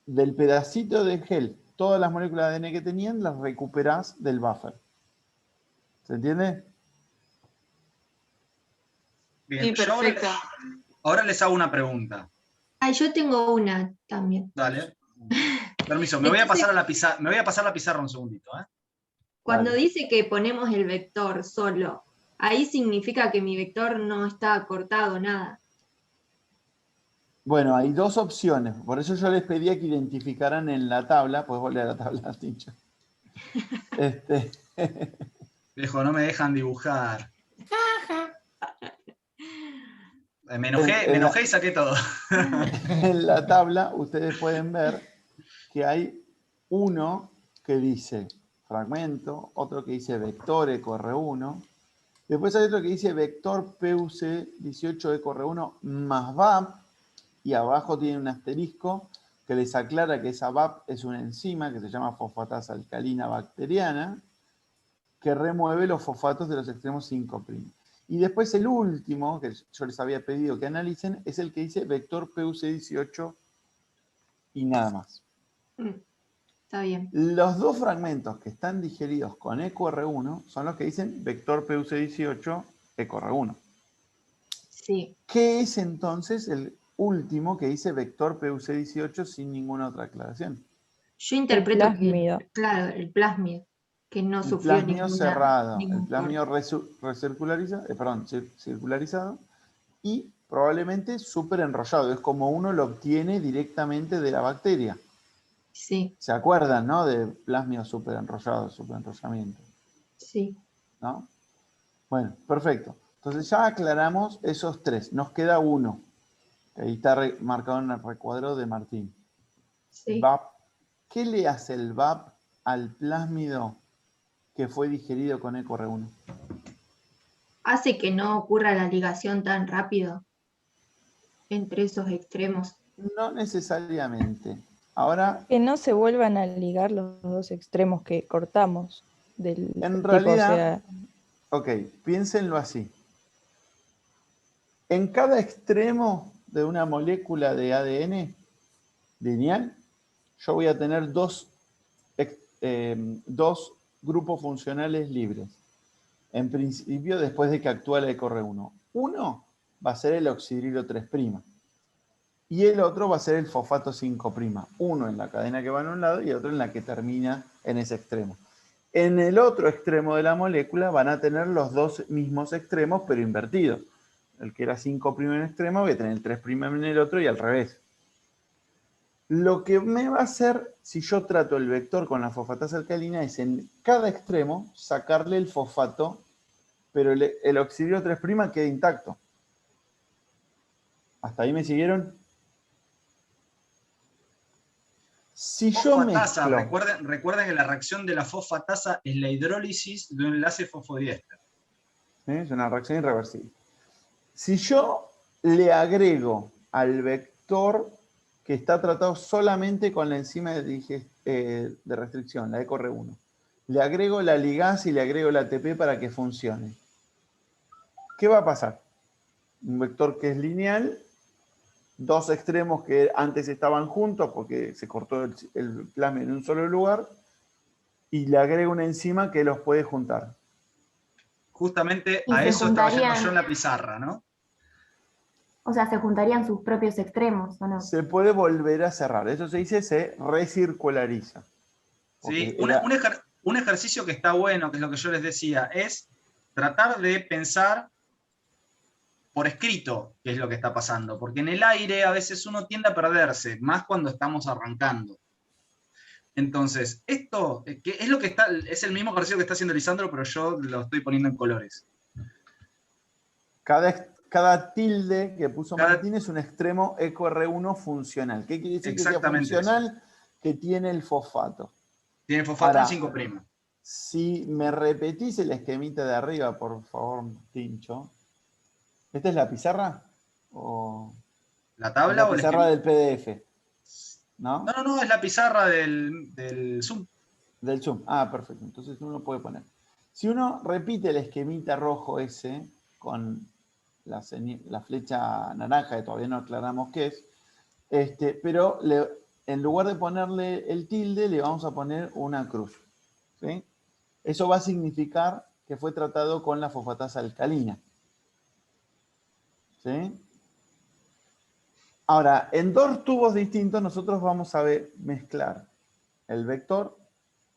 del pedacito de gel, todas las moléculas de ADN que tenían, las recuperás del buffer. ¿Se entiende? Bien, Sí, perfecto. Ahora les hago una pregunta. Ay, yo tengo una también. Dale. Permiso, me voy a pasar la pizarra un segundito. Cuando dice que ponemos el vector solo, ahí significa que mi vector no está cortado, nada. Bueno, hay dos opciones. Por eso yo les pedía que identificaran en la tabla. Puedes volver a la tabla, Tincho. Viejo, no me dejan dibujar. Me enojé y saqué todo. En la tabla ustedes pueden ver que hay uno que dice fragmento, otro que dice vector EcoR1, después hay otro que dice vector PUC18 EcoR1 más VAP, y abajo tiene un asterisco que les aclara que esa VAP es una enzima que se llama fosfatasa alcalina bacteriana, que remueve los fosfatos de los extremos 5'. Y después el último, que yo les había pedido que analicen, es el que dice vector PUC18 y nada más. Está bien. Los dos fragmentos que están digeridos con EcoR1 son los que dicen vector PUC18 EcoR1. Sí. ¿Qué es entonces el último que dice vector PUC18 sin ninguna otra aclaración? Yo interpreto que, plásmido. claro, el plásmido, que no El sufrió plásmido cerrado, el ningún plásmido circularizado y probablemente súper enrollado. Es como uno lo obtiene directamente de la bacteria. Sí. ¿Se acuerdan, no? De plasmio súper enrollado, súper enrollamiento. Sí. ¿No? Bueno, perfecto. Entonces ya aclaramos esos tres. Nos queda uno. Que ahí está marcado en el recuadro de Martín. Sí. VAP. ¿Qué le hace el VAP al plásmido que fue digerido con EcoR1? Hace que no ocurra la ligación tan rápido entre esos extremos. No necesariamente. Ahora, Que no se vuelvan a ligar los dos extremos que cortamos del en tipo, realidad, o sea, ok, piénsenlo así. En cada extremo de una molécula de ADN lineal, yo voy a tener dos grupos funcionales libres. En principio, después de que actúa la EcoR1. Uno va a ser el oxidrilo 3' y el otro va a ser el fosfato 5'. Uno en la cadena que va en un lado y otro en la que termina en ese extremo. En el otro extremo de la molécula van a tener los dos mismos extremos, pero invertidos. El que era 5' en un extremo voy a tener el 3' en el otro y al revés. Lo que me va a hacer, si yo trato el vector con la fosfatasa alcalina, es en cada extremo sacarle el fosfato, pero el oxidrilo 3' queda intacto. ¿Hasta ahí me siguieron? Si yo Fosfatasa, mezclo... recuerden que la reacción de la fosfatasa es la hidrólisis de un enlace fosfodiéster. ¿Sí? Es una reacción irreversible. Si yo le agrego al vector que está tratado solamente con la enzima de restricción, la EcoR1, le agrego la ligasa y le agrego la ATP para que funcione, ¿qué va a pasar? Un vector que es lineal, dos extremos que antes estaban juntos porque se cortó el plasma en un solo lugar, y le agrego una enzima que los puede juntar. Justamente Y a se eso estaba yendo juntarían- yo en la pizarra, ¿no? O sea, se juntarían sus propios extremos, ¿o no? Se puede volver a cerrar. Eso se dice, se recirculariza. Sí, Porque un ejercicio que está bueno, que es lo que yo les decía, es tratar de pensar por escrito qué es lo que está pasando, porque en el aire a veces uno tiende a perderse, más cuando estamos arrancando. Entonces, esto que es lo que está, es el mismo ejercicio que está haciendo Lisandro, pero yo lo estoy poniendo en colores. cada tilde que puso Martín es un extremo EcoR1 funcional. ¿Qué quiere decir que sea funcional? Que tiene el fosfato. Tiene fosfato Ahora, 5'. si me repetís el esquemita de arriba, por favor, Tincho. ¿Esta es la pizarra? ¿O ¿La tabla es la o el pizarra esquema? del PDF? ¿No? No, es la pizarra del Zoom. Del Zoom. Ah, perfecto. Entonces uno puede poner. Si uno repite el esquemita rojo ese con la flecha naranja, que todavía no aclaramos qué es, pero en lugar de ponerle el tilde, le vamos a poner una cruz. ¿Sí? Eso va a significar que fue tratado con la fosfatasa alcalina. ¿Sí? Ahora, en dos tubos distintos nosotros vamos a mezclar el vector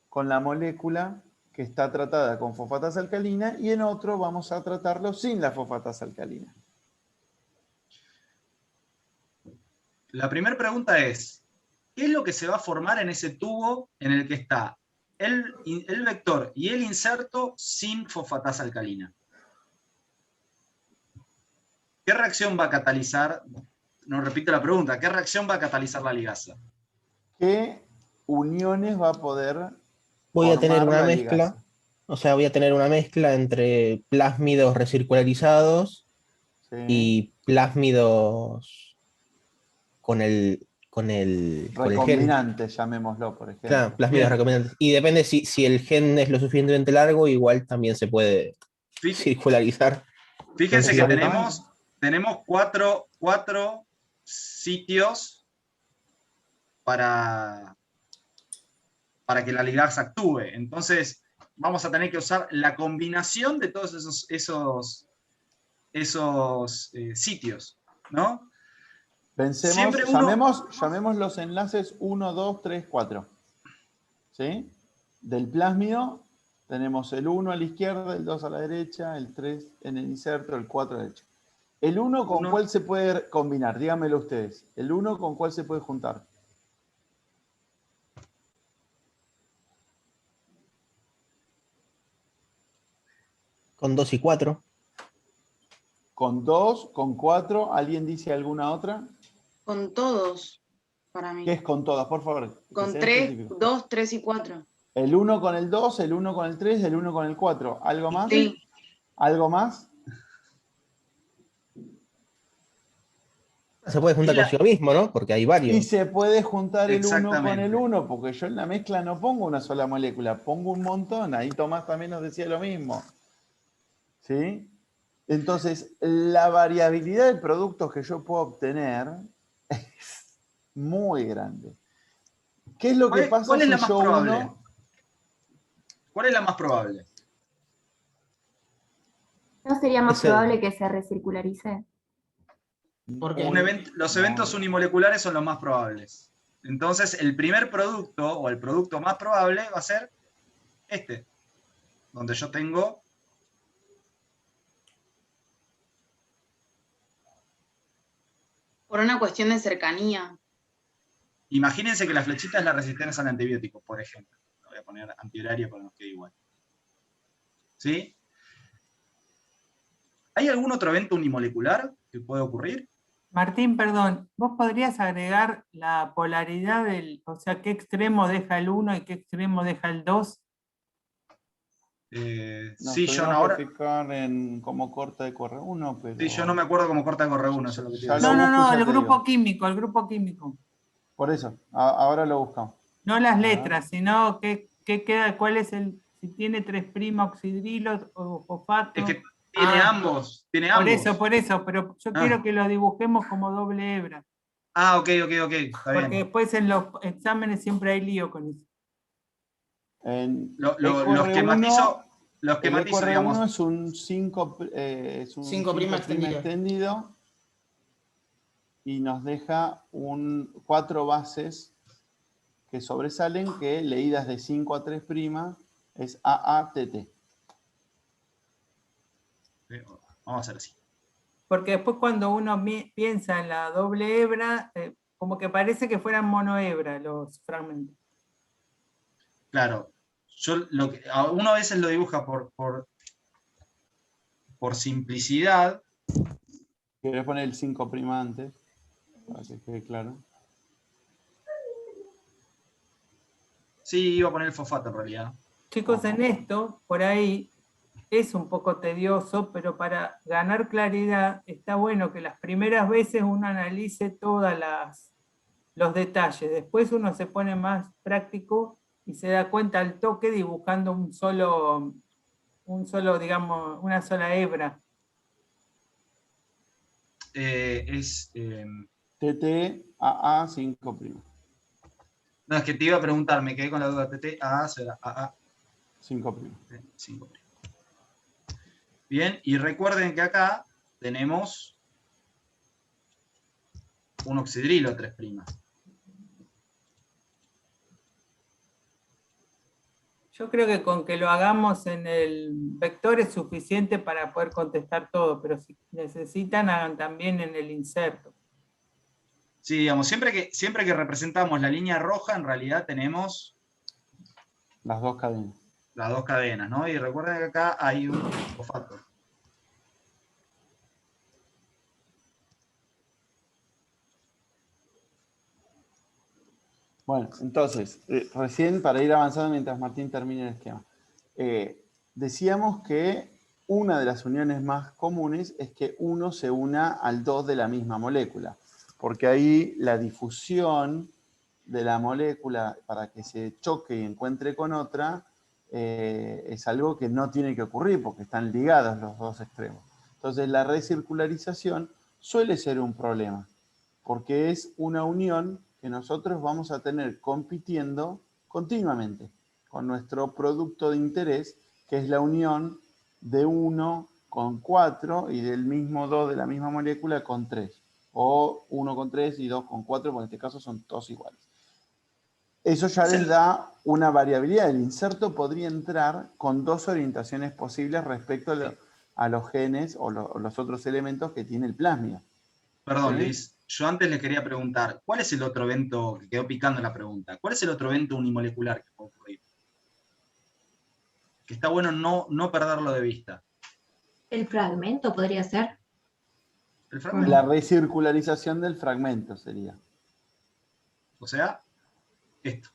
con la molécula que está tratada con fosfatasa alcalina, y en otro vamos a tratarlo sin la fosfatasa alcalina. La primera pregunta es, ¿qué es lo que se va a formar en ese tubo en el que está el vector y el inserto sin fosfatasa alcalina? ¿Qué reacción va a catalizar? No repito la pregunta, ¿qué reacción va a catalizar la ligasa? ¿Qué uniones va a poder Voy a tener formar una la mezcla, ligasa? o sea, voy a tener una mezcla entre plásmidos recircularizados Sí. y plásmidos con el gen. Recombinante, llamémoslo, por ejemplo. Claro, plásmidos Bien. recombinantes. Y depende si el gen es lo suficientemente largo, igual también se puede circularizar. Fíjense que Exactamente. tenemos cuatro sitios para que la ligasa actúe. Entonces, vamos a tener que usar la combinación de todos esos sitios, ¿no? Pensemos, Siempre uno... llamemos los enlaces 1, 2, 3, 4. ¿Sí? Del plásmido tenemos el 1 a la izquierda, el 2 a la derecha, el 3 en el inserto, el 4 a la derecha. ¿El 1 con cuál se puede combinar? Díganmelo ustedes. ¿El 1 con cuál se puede juntar? Con 2 y 4. ¿Con 2? ¿Con 4? ¿Alguien dice alguna otra? Con todos, para mí. ¿Qué es con todas? Por favor. Con 3, 2, 3 y 4. El 1 con el 2, el 1 con el 3, el 1 con el 4. ¿Algo más? Sí. ¿Algo más? Se puede juntar consigo mismo, ¿no? Porque hay varios. Y se puede juntar el 1 con Exactamente. el 1, porque yo en la mezcla no pongo una sola molécula, pongo un montón. Ahí Tomás también nos decía lo mismo. ¿Sí? Entonces, la variabilidad de productos que yo puedo obtener es muy grande. ¿Qué es lo que pasa ¿Cuál es si la más yo probable? uno... ¿Cuál es la más probable? ¿No sería más probable que se recircularice? Porque Los eventos unimoleculares son los más probables. Entonces, el primer producto, o el producto más probable, va a ser este, donde yo tengo Por una cuestión de cercanía. Imagínense que la flechita es la resistencia al antibiótico, por ejemplo. Lo voy a poner antihorario para que nos quede igual. ¿Sí? ¿Hay algún otro evento unimolecular que puede ocurrir? Martín, perdón, ¿vos podrías agregar la polaridad o sea, qué extremo deja el 1 y qué extremo deja el 2? Sí, yo no ahora... fijar en cómo corta de corre 1, pero... Sí, yo no me acuerdo cómo corta corre 1, eso es lo que te iba a No, decir. no, el grupo químico, el grupo químico. Por eso, ahora lo buscamos. No las letras, sino qué queda, cuál es si tiene 3' oxidrilo o fosfato. Es que tiene ambos, tiene por ambos. Por eso, pero yo quiero que lo dibujemos como doble hebra. Ah, ok, está bien. Porque después en los exámenes siempre hay lío con eso. Los que matizo, digamos... es un 5' extendido y nos deja 4 bases que sobresalen, que leídas de 5 a 3' es AATT. Vamos a hacer así. Porque después cuando uno piensa en la doble hebra, como que parece que fueran monohebra los fragmentos. Claro, uno a veces lo dibuja por simplicidad. ¿Querés poner el 5' antes? Para que quede claro. Sí, iba a poner el fosfato en realidad. Chicos, en esto, por ahí, es un poco tedioso, pero para ganar claridad está bueno que las primeras veces uno analice todos los detalles. Después uno se pone más práctico y se da cuenta al toque dibujando un solo, digamos, una sola hebra. TT, AA, 5'. No, es que te iba a preguntar, me quedé con la duda. TT, AA, será AA. 5'. 5'. Bien, y recuerden que acá tenemos un oxidrilo 3'. Yo creo que con que lo hagamos en el vector es suficiente para poder contestar todo, pero si necesitan, hagan también en el inserto. Sí, digamos, siempre que representamos la línea roja, en realidad tenemos las dos cadenas, ¿no? Y recuerden que acá hay un cofactor. Bueno, entonces, recién para ir avanzando mientras Martín termine el esquema. Decíamos que una de las uniones más comunes es que uno se una al 2 de la misma molécula, porque ahí la difusión de la molécula para que se choque y encuentre con otra es algo que no tiene que ocurrir porque están ligados los dos extremos. Entonces la recircularización suele ser un problema, porque es una unión que nosotros vamos a tener compitiendo continuamente con nuestro producto de interés, que es la unión de 1 con 4 y del mismo 2 de la misma molécula con 3. O 1 con 3 y 2 con 4, porque en este caso son todos iguales. Eso ya les da una variabilidad. El inserto podría entrar con dos orientaciones posibles respecto a los genes o los otros elementos que tiene el plásmido. Perdón, ¿Sí? Luis, yo antes les quería preguntar, ¿cuál es el otro evento, que quedó picando la pregunta, cuál es el otro evento unimolecular que puede ocurrir? Que está bueno no perderlo de vista. ¿El fragmento podría ser? ¿El fragmento? La recircularización del fragmento sería. O sea, esto.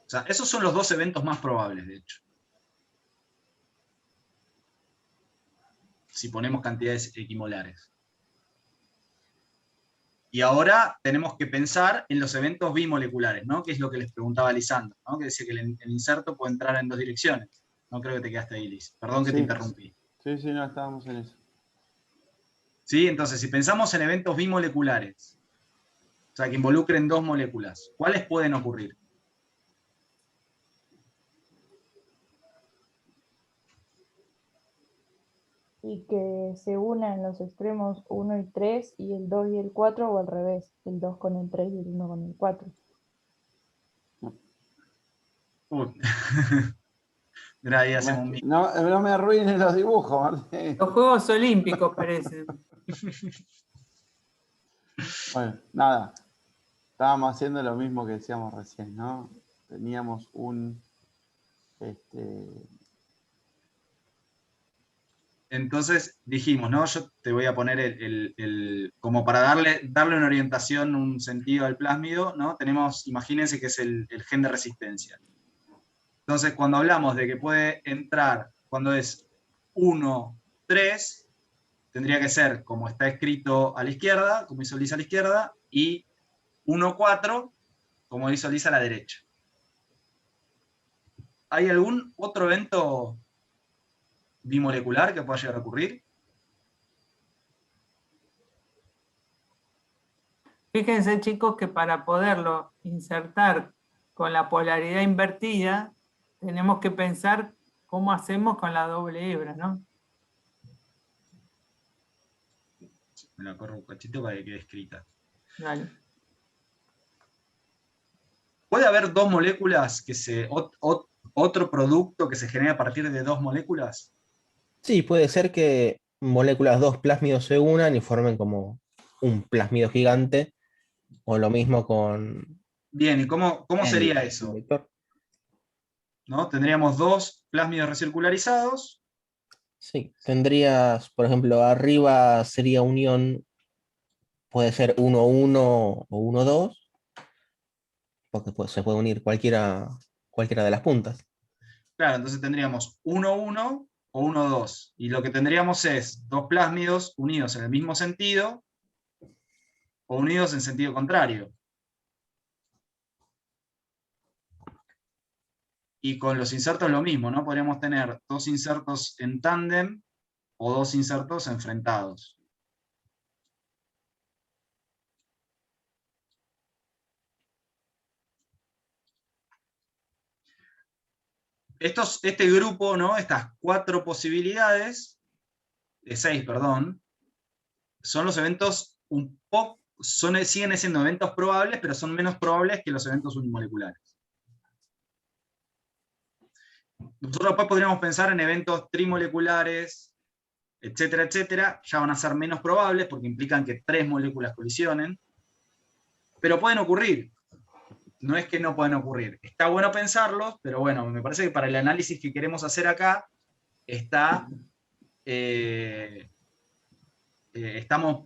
O sea, esos son los dos eventos más probables, de hecho. Si ponemos cantidades equimolares. Y ahora tenemos que pensar en los eventos bimoleculares, ¿no? Que es lo que les preguntaba Lisandro, ¿no? Que decía que el inserto puede entrar en dos direcciones. No creo que te quedaste ahí, Liz. Perdón que te interrumpí. Sí, no, estábamos en eso. ¿Sí? Entonces, si pensamos en eventos bimoleculares, o sea, que involucren dos moléculas, ¿cuáles pueden ocurrir? Y que se unan los extremos 1 y 3 y el 2 y el 4 o al revés, el 2 con el 3 y el 1 con el 4. Mira, ahí hacemos un... No me arruines los dibujos, Martín. Los Juegos Olímpicos parecen. Bueno, nada. Estábamos haciendo lo mismo que decíamos recién, ¿no? Teníamos un... Entonces dijimos, ¿no? Yo te voy a poner como para darle una orientación, un sentido al plásmido, ¿no? Tenemos, imagínense que es el gen de resistencia. Entonces, cuando hablamos de que puede entrar, cuando es 1, 3, tendría que ser como está escrito a la izquierda, como hizo Liz a la izquierda, y 1, 4, como hizo Liz a la derecha. ¿Hay algún otro evento bimolecular que pueda llegar a ocurrir? Fíjense, chicos, que para poderlo insertar con la polaridad invertida, tenemos que pensar cómo hacemos con la doble hebra, ¿no? Me la corro un cachito para que quede escrita. Dale. ¿Puede haber dos moléculas, otro producto que se genere a partir de dos moléculas? Sí, puede ser que moléculas 2 plásmidos se unan y formen como un plásmido gigante, o lo mismo con... Bien, ¿y cómo sería eso? ¿No? Tendríamos dos plásmidos recircularizados. Sí, tendrías, por ejemplo, arriba sería unión, puede ser 1,1 o 1,2, porque pues, se puede unir cualquiera de las puntas. Claro, entonces tendríamos 1,1 o 1,2. Y lo que tendríamos es dos plásmidos unidos en el mismo sentido o unidos en sentido contrario. Y con los insertos lo mismo, ¿no? Podríamos tener dos insertos en tándem o dos insertos enfrentados. Este grupo, ¿no? Estas 4 posibilidades, de 6, perdón, son los eventos siguen siendo eventos probables, pero son menos probables que los eventos unimoleculares. Nosotros después podríamos pensar en eventos trimoleculares, etcétera, etcétera. Ya van a ser menos probables porque implican que 3 moléculas colisionen. Pero pueden ocurrir. No es que no pueden ocurrir. Está bueno pensarlos, pero bueno, me parece que para el análisis que queremos hacer acá estamos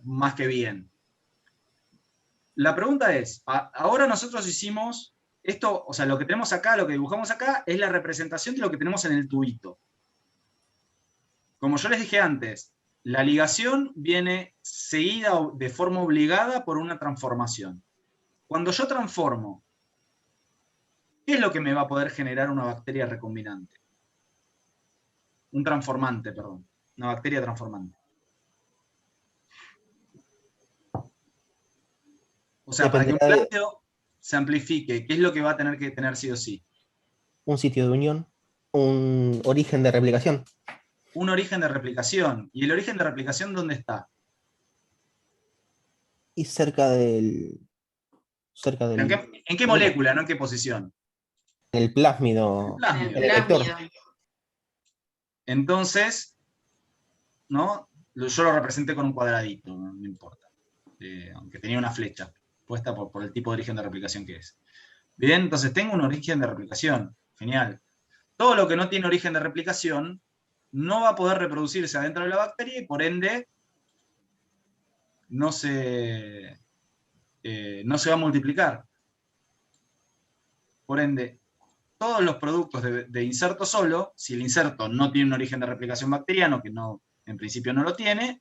más que bien. La pregunta es, ahora nosotros hicimos esto, o sea, lo que tenemos acá, lo que dibujamos acá, es la representación de lo que tenemos en el tubito. Como yo les dije antes, la ligación viene seguida de forma obligada por una transformación. Cuando yo transformo, ¿qué es lo que me va a poder generar una bacteria recombinante? Un transformante, perdón. Una bacteria transformante. O sea, para que un plásmido se amplifique, ¿qué es lo que va a tener que tener sí o sí? Un sitio de unión, un origen de replicación. Un origen de replicación. ¿Y el origen de replicación dónde está? Y cerca del... ¿En qué molécula, no en qué posición? El plásmido. Plásmido. El vector. Entonces, ¿no? Yo lo representé con un cuadradito, no importa. Aunque tenía una flecha puesta por el tipo de origen de replicación que es. Bien, entonces tengo un origen de replicación. Genial. Todo lo que no tiene origen de replicación no va a poder reproducirse adentro de la bacteria y por ende no se va a multiplicar. Por ende, todos los productos de inserto solo, si el inserto no tiene un origen de replicación bacteriano, que no, en principio no lo tiene,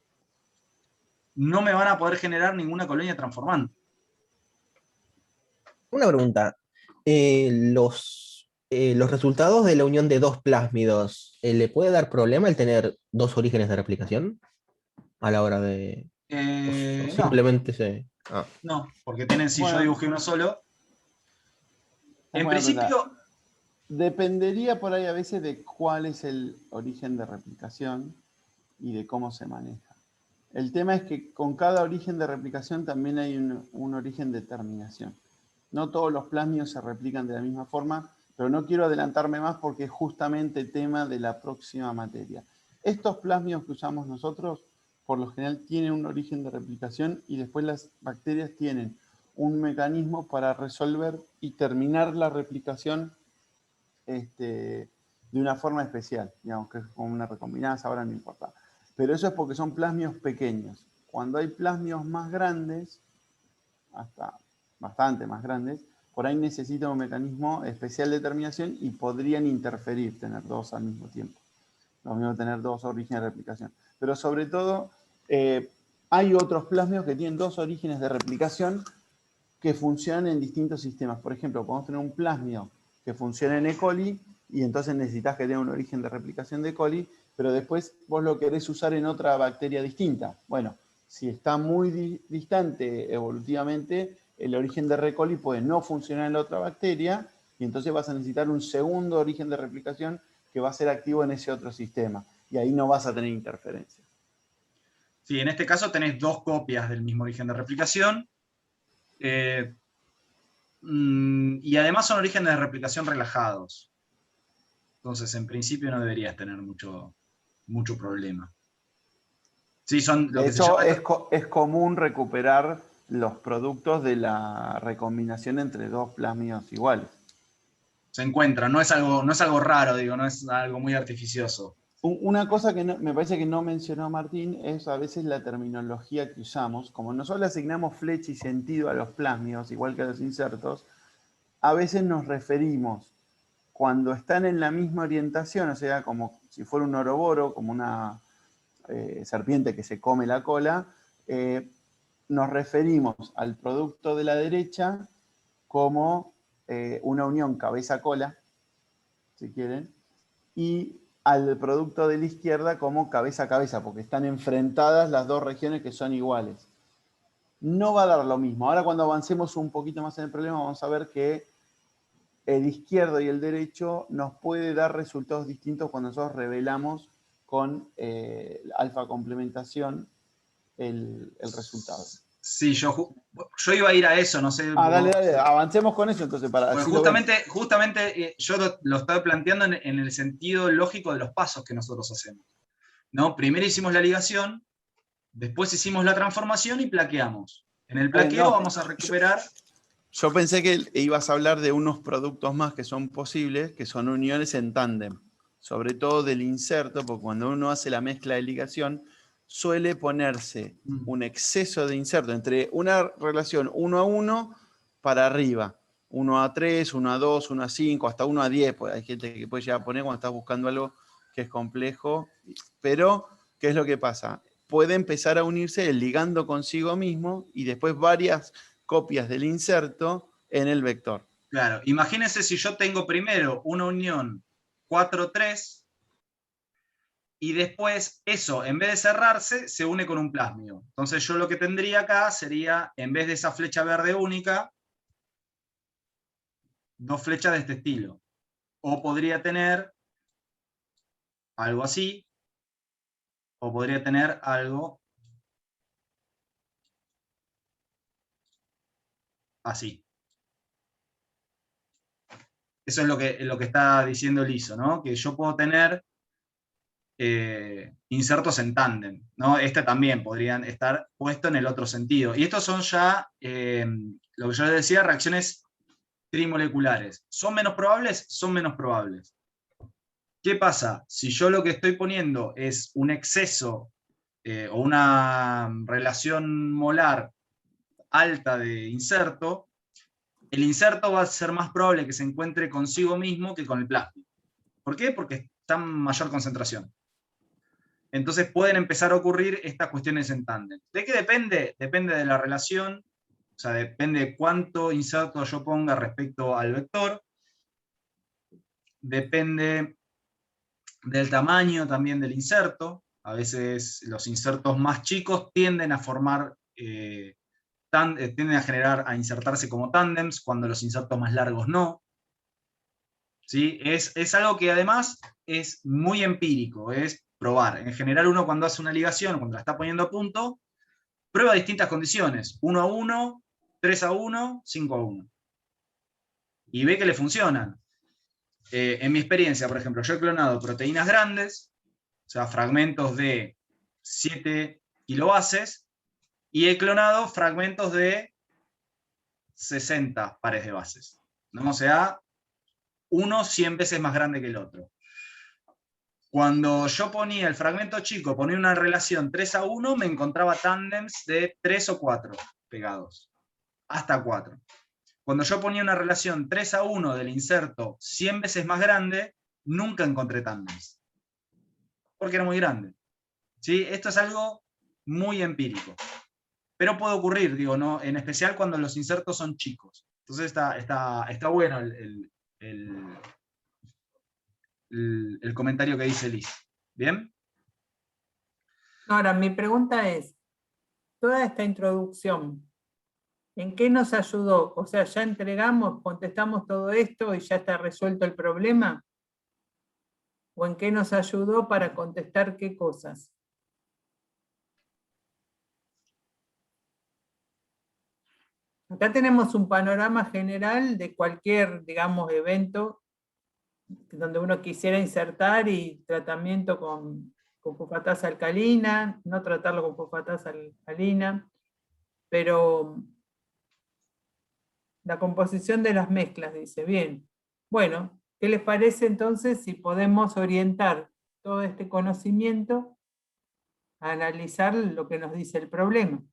no me van a poder generar ninguna colonia transformante. Una pregunta. Los resultados de la unión de dos plásmidos, ¿le puede dar problema el tener dos orígenes de replicación? A la hora de... o simplemente no. se... No, porque tienen, si yo dibujé uno solo, en Bueno, principio... Dependería por ahí a veces de cuál es el origen de replicación y de cómo se maneja. El tema es que con cada origen de replicación también hay un origen de terminación. No todos los plásmidos se replican de la misma forma, pero no quiero adelantarme más porque es justamente tema de la próxima materia. Estos plásmidos que usamos nosotros, por lo general, tienen un origen de replicación y después las bacterias tienen un mecanismo para resolver y terminar la replicación de una forma especial, digamos que es como una recombinasa, ahora no importa. Pero eso es porque son plásmidos pequeños. Cuando hay plásmidos más grandes, hasta bastante más grandes, por ahí necesitan un mecanismo especial de terminación y podrían interferir, tener dos al mismo tiempo. Lo mismo tener dos orígenes de replicación. Pero sobre todo, hay otros plásmidos que tienen dos orígenes de replicación que funcionan en distintos sistemas. Por ejemplo, podemos tener un plásmido que funciona en E. coli y entonces necesitas que tenga un origen de replicación de E. coli, pero después vos lo querés usar en otra bacteria distinta. Bueno, si está muy distante evolutivamente, el origen de E. coli puede no funcionar en la otra bacteria y entonces vas a necesitar un segundo origen de replicación que va a ser activo en ese otro sistema. Y ahí no vas a tener interferencia. Sí, en este caso tenés dos copias del mismo origen de replicación. Y además son orígenes de replicación relajados. Entonces, en principio no deberías tener mucho problema. Sí, son lo que eso es común recuperar los productos de la recombinación entre dos plásmidos iguales. Se encuentra, no es algo raro, digo, no es algo muy artificioso. Una cosa que me parece que no mencionó Martín es a veces la terminología que usamos. Como nosotros le asignamos flecha y sentido a los plásmidos, igual que a los insertos, a veces nos referimos, cuando están en la misma orientación, o sea, como si fuera un oroboro, como una serpiente que se come la cola, nos referimos al producto de la derecha como una unión cabeza-cola, si quieren, y al producto de la izquierda como cabeza-cabeza, porque están enfrentadas las dos regiones que son iguales. No va a dar lo mismo. Ahora cuando avancemos un poquito más en el problema vamos a ver que el izquierdo y el derecho nos puede dar resultados distintos cuando nosotros revelamos con alfa complementación el resultado. Sí, Yo iba a ir a eso, no sé. Dale, avancemos con eso entonces para. Pues justamente yo lo estaba planteando en el sentido lógico de los pasos que nosotros hacemos. ¿No? Primero hicimos la ligación, después hicimos la transformación y plaqueamos. En el plaqueo vamos a recuperar. Yo pensé que ibas a hablar de unos productos más que son posibles, que son uniones en tándem. Sobre todo del inserto, porque cuando uno hace la mezcla de ligación, suele ponerse un exceso de inserto entre una relación 1 a 1 para arriba. 1 a 3, 1 a 2, 1 a 5, hasta 1 a 10. Pues hay gente que puede llegar a poner cuando estás buscando algo que es complejo. Pero, ¿qué es lo que pasa? Puede empezar a unirse el ligando consigo mismo y después varias copias del inserto en el vector. Claro, imagínense si yo tengo primero una unión 4-3 y después eso, en vez de cerrarse, se une con un plásmido. Entonces yo lo que tendría acá sería, en vez de esa flecha verde única, dos flechas de este estilo. O podría tener algo así, o podría tener algo así. Eso es lo que está diciendo Liso, ¿no? Que yo puedo tener insertos en tándem, ¿no? Este también podrían estar puestos en el otro sentido. Y estos son ya, lo que yo les decía, reacciones trimoleculares. ¿Son menos probables? Son menos probables. ¿Qué pasa? Si yo lo que estoy poniendo es un exceso o una relación molar alta de inserto, el inserto va a ser más probable que se encuentre consigo mismo que con el plasma. ¿Por qué? Porque está en mayor concentración. Entonces pueden empezar a ocurrir estas cuestiones en tándem. ¿De qué depende? Depende de la relación, o sea, depende de cuánto inserto yo ponga respecto al vector. Depende del tamaño también del inserto. A veces los insertos más chicos tienden a formar, tienden a insertarse como tándems, cuando los insertos más largos no. ¿Sí? Es algo que además es muy empírico, es probar. En general uno cuando hace una ligación, cuando la está poniendo a punto, prueba distintas condiciones, 1 a 1, 3 a 1, 5 a 1. Y ve que le funcionan. En mi experiencia, por ejemplo, yo he clonado proteínas grandes, o sea, fragmentos de 7 kilobases, y he clonado fragmentos de 60 pares de bases, ¿no? O sea, uno 100 veces más grande que el otro. Cuando yo ponía el fragmento chico, ponía una relación 3 a 1, me encontraba tándems de 3 o 4 pegados, hasta 4. Cuando yo ponía una relación 3 a 1 del inserto 100 veces más grande, nunca encontré tándems, porque era muy grande. ¿Sí? Esto es algo muy empírico. Pero puede ocurrir, digo, ¿no? En especial cuando los insertos son chicos. Entonces está bueno el comentario que dice Liz. ¿Bien? Ahora, mi pregunta es, toda esta introducción, ¿en qué nos ayudó? O sea, ¿ya entregamos, contestamos todo esto y ya está resuelto el problema? ¿O en qué nos ayudó para contestar qué cosas? Acá tenemos un panorama general de cualquier, digamos, evento donde uno quisiera insertar y tratamiento con fosfatasa alcalina, no tratarlo con fosfatasa alcalina, pero la composición de las mezclas, dice, bien. Bueno, ¿qué les parece entonces si podemos orientar todo este conocimiento a analizar lo que nos dice el problema?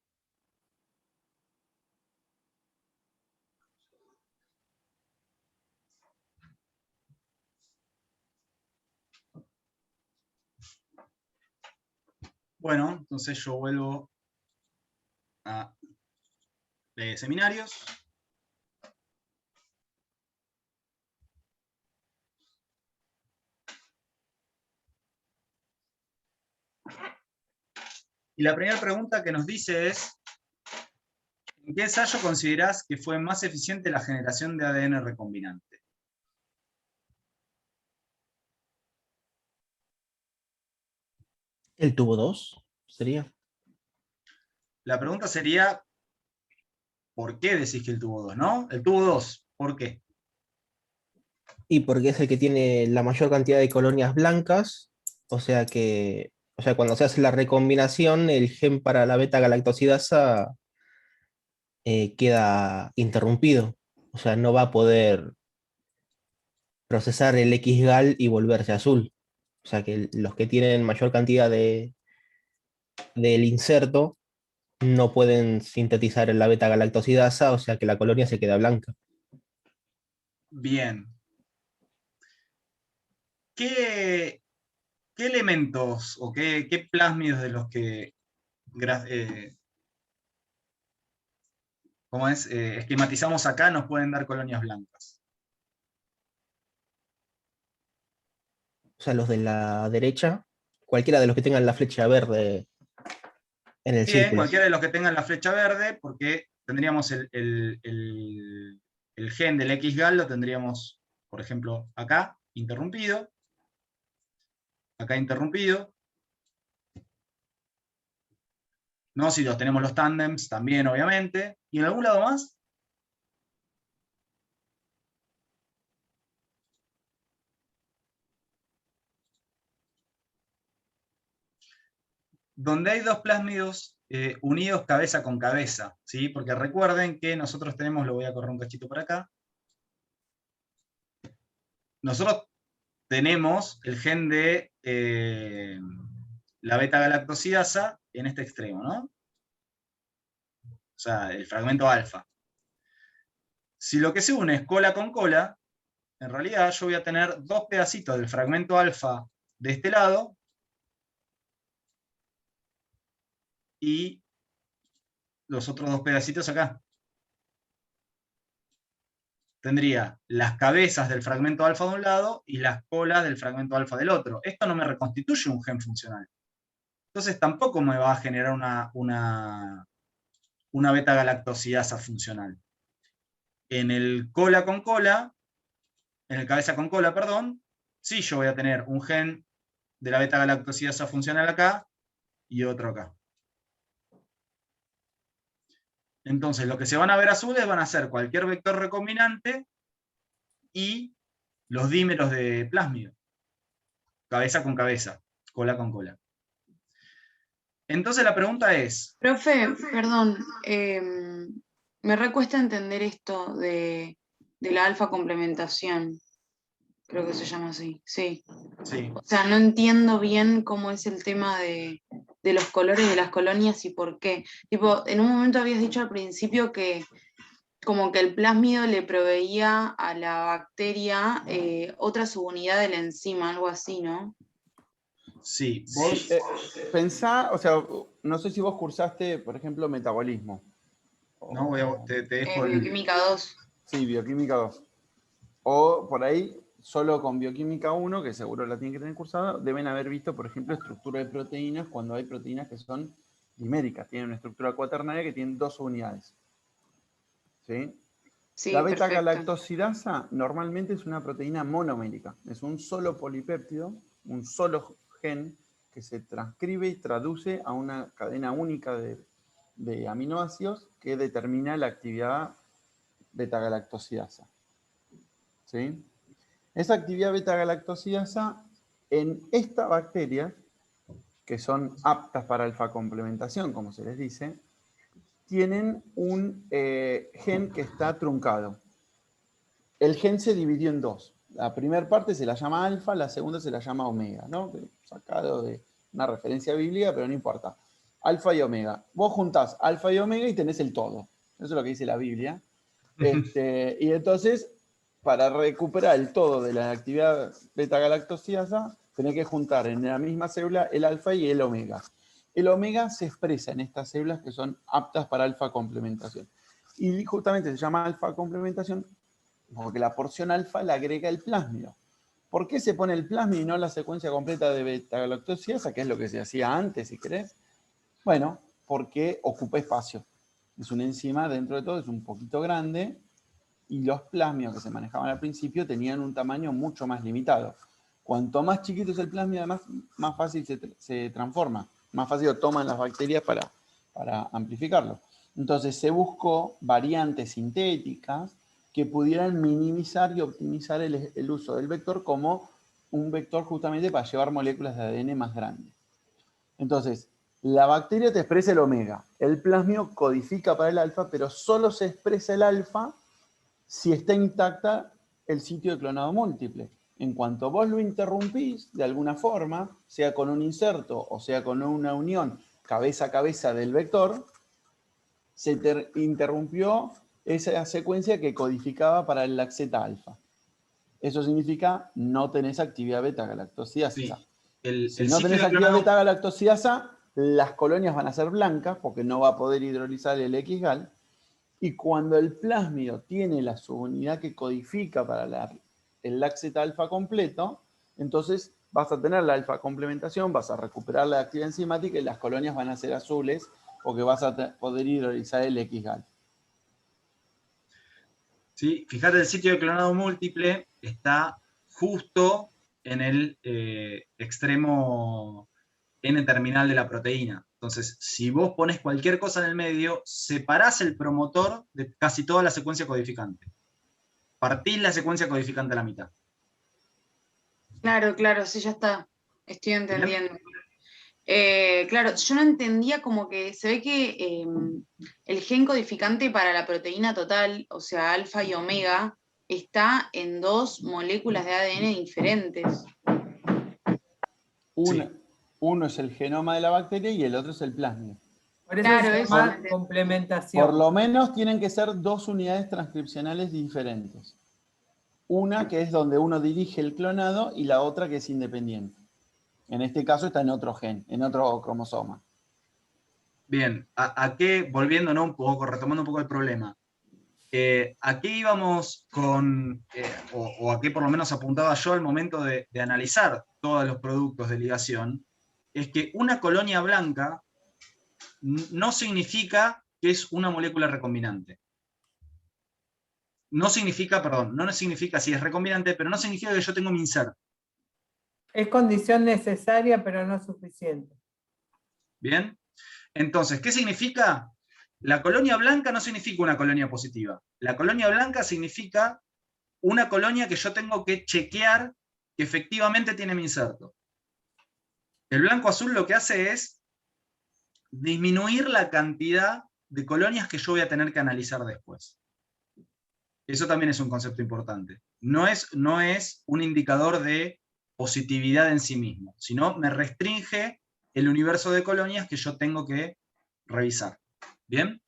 Bueno, entonces yo vuelvo a seminarios. Y la primera pregunta que nos dice es, ¿en qué ensayo considerás que fue más eficiente la generación de ADN recombinante? ¿El tubo 2 sería? La pregunta sería, ¿Por qué decís que el tubo 2, no? El tubo 2, ¿por qué? Y porque es el que tiene la mayor cantidad de colonias blancas, o sea, cuando se hace la recombinación, el gen para la beta-galactosidasa queda interrumpido. O sea, no va a poder procesar el XGAL y volverse azul. O sea, que los que tienen mayor cantidad del inserto no pueden sintetizar la beta-galactosidasa, o sea que la colonia se queda blanca. Bien. ¿Qué elementos o qué plásmidos de los que esquematizamos acá nos pueden dar colonias blancas? O sea, los de la derecha, cualquiera de los que tengan la flecha verde en el Bien, círculo. cualquiera de los que tengan la flecha verde, porque tendríamos el gen del XGAL, lo tendríamos, por ejemplo, acá, interrumpido. Acá interrumpido. ¿No? Si los tenemos los tándems, también, obviamente. ¿Y en algún lado más? Donde hay dos plásmidos unidos cabeza con cabeza, ¿sí? Porque recuerden que nosotros tenemos, lo voy a correr un cachito por acá, nosotros tenemos el gen de la beta-galactosidasa en este extremo, ¿no? O sea, el fragmento alfa. Si lo que se une es cola con cola, en realidad yo voy a tener dos pedacitos del fragmento alfa de este lado y los otros dos pedacitos acá. Tendría las cabezas del fragmento alfa de un lado y las colas del fragmento alfa del otro. Esto no me reconstituye un gen funcional. Entonces tampoco me va a generar una beta-galactosidasa funcional. En el cola con cola, en el cabeza con cola, perdón, sí yo voy a tener un gen de la beta-galactosidasa funcional acá y otro acá. Entonces, lo que se van a ver azules van a ser cualquier vector recombinante y los dímeros de plásmido. Cabeza con cabeza, cola con cola. Entonces la pregunta es... Profe, perdón, me recuesta entender esto de la alfa complementación. Creo que se llama así, sí. Sí. O sea, no entiendo bien cómo es el tema de los colores de las colonias y por qué. Tipo, en un momento habías dicho al principio que como que el plásmido le proveía a la bacteria otra subunidad de la enzima, algo así, ¿no? Sí. Vos pensá, o sea, no sé si vos cursaste, por ejemplo, metabolismo. No, te dejo Bioquímica 2. Sí, bioquímica 2. O por ahí, solo con bioquímica 1, que seguro la tienen que tener cursada, deben haber visto, por ejemplo, estructura de proteínas cuando hay proteínas que son diméricas, tienen una estructura cuaternaria que tienen dos unidades. ¿Sí? Sí, La beta-galactosidasa normalmente es una proteína monomérica, es un solo polipéptido, un solo gen que se transcribe y traduce a una cadena única de aminoácidos que determina la actividad beta-galactosidasa. ¿Sí? Esa actividad beta-galactosidasa en esta bacteria, que son aptas para alfa-complementación, como se les dice, tienen un gen que está truncado. El gen se dividió en dos. La primera parte se la llama alfa, la segunda se la llama omega, ¿no? Sacado de una referencia bíblica, pero no importa. Alfa y omega. Vos juntás alfa y omega y tenés el todo. Eso es lo que dice la Biblia. Y entonces, para recuperar el todo de la actividad beta-galactosidasa, tenés que juntar en la misma célula el alfa y el omega. El omega se expresa en estas células que son aptas para alfa-complementación. Y justamente se llama alfa-complementación porque la porción alfa la agrega el plásmido. ¿Por qué se pone el plásmido y no la secuencia completa de beta-galactosidasa, que es lo que se hacía antes, si querés? Bueno, porque ocupa espacio. Es una enzima, dentro de todo, es un poquito grande, y los plásmidos que se manejaban al principio tenían un tamaño mucho más limitado. Cuanto más chiquito es el plásmido, además, más fácil se transforma, más fácil lo toman las bacterias para amplificarlo. Entonces se buscó variantes sintéticas que pudieran minimizar y optimizar el uso del vector como un vector justamente para llevar moléculas de ADN más grandes. Entonces, la bacteria te expresa el omega, el plasmio codifica para el alfa, pero solo se expresa el alfa si está intacta el sitio de clonado múltiple. En cuanto vos lo interrumpís de alguna forma, sea con un inserto o sea con una unión cabeza a cabeza del vector, se interrumpió esa secuencia que codificaba para el laxeta alfa. Eso significa no tenés actividad beta-galactosidasa. Sí. Si no tenés actividad beta-galactosidasa, las colonias van a ser blancas porque no va a poder hidrolizar el X-gal. Y cuando el plasmio tiene la subunidad que codifica para el laxeta alfa completo, entonces vas a tener la alfa complementación, vas a recuperar la actividad enzimática y las colonias van a ser azules porque vas a poder hidrolizar el X-gal. ¿Sí? Fíjate, el sitio de clonado múltiple está justo en el extremo N-terminal de la proteína. Entonces, si vos pones cualquier cosa en el medio, separás el promotor de casi toda la secuencia codificante. Partís la secuencia codificante a la mitad. Claro, claro, sí, ya está. Estoy entendiendo. Claro, yo no entendía como que se ve que el gen codificante para la proteína total, o sea, alfa y omega, está en 2 moléculas de ADN diferentes. Uno es el genoma de la bacteria y el otro es el plasmio. Por eso Claro, se eso llama me- complementación. Por lo menos tienen que ser 2 unidades transcripcionales diferentes. Una que es donde uno dirige el clonado y la otra que es independiente. En este caso está en otro gen, en otro cromosoma. Bien, ¿a qué, volviéndonos un poco, retomando un poco el problema, ¿a qué íbamos con, o a qué por lo menos apuntaba yo al momento de analizar todos los productos de ligación? Es que una colonia blanca no significa que es una molécula recombinante. No significa, perdón, no significa si es recombinante, pero no significa que yo tengo mi inserto. Es condición necesaria, pero no suficiente. ¿Bien? Entonces, ¿qué significa? La colonia blanca no significa una colonia positiva. La colonia blanca significa una colonia que yo tengo que chequear que efectivamente tiene mi inserto. El blanco azul lo que hace es disminuir la cantidad de colonias que yo voy a tener que analizar después. Eso también es un concepto importante. No es un indicador de positividad en sí mismo, sino me restringe el universo de colonias que yo tengo que revisar. ¿Bien?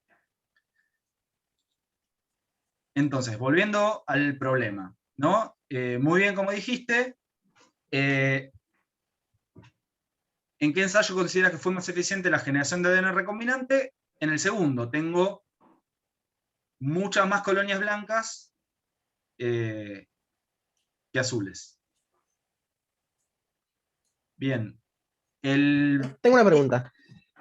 Entonces, volviendo al problema, ¿no? Muy bien, como dijiste, ¿en qué ensayo consideras que fue más eficiente la generación de ADN recombinante? En el segundo, tengo muchas más colonias blancas que azules. Bien. Tengo una pregunta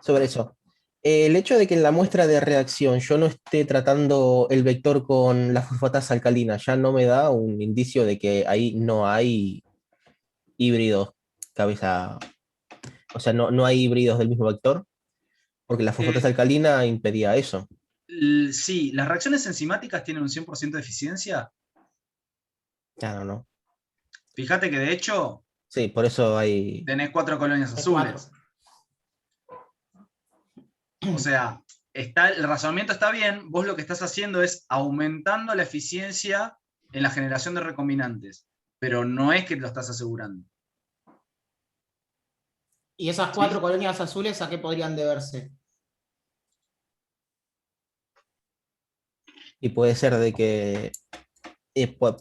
sobre eso. El hecho de que en la muestra de reacción yo no esté tratando el vector con la fosfatasa alcalina, ¿ya no me da un indicio de que ahí no hay híbridos cabeza? O sea, no hay híbridos del mismo vector, porque la fosfatasa alcalina impedía eso. Sí, ¿las reacciones enzimáticas tienen un 100% de eficiencia? Claro, ¿no? Fíjate que de hecho... Sí, por eso hay... Tenés 4 colonias azules. O sea, el razonamiento está bien, vos lo que estás haciendo es aumentando la eficiencia en la generación de recombinantes, pero no es que lo estás asegurando. ¿Y esas 4 colonias azules a qué podrían deberse? Y puede ser de que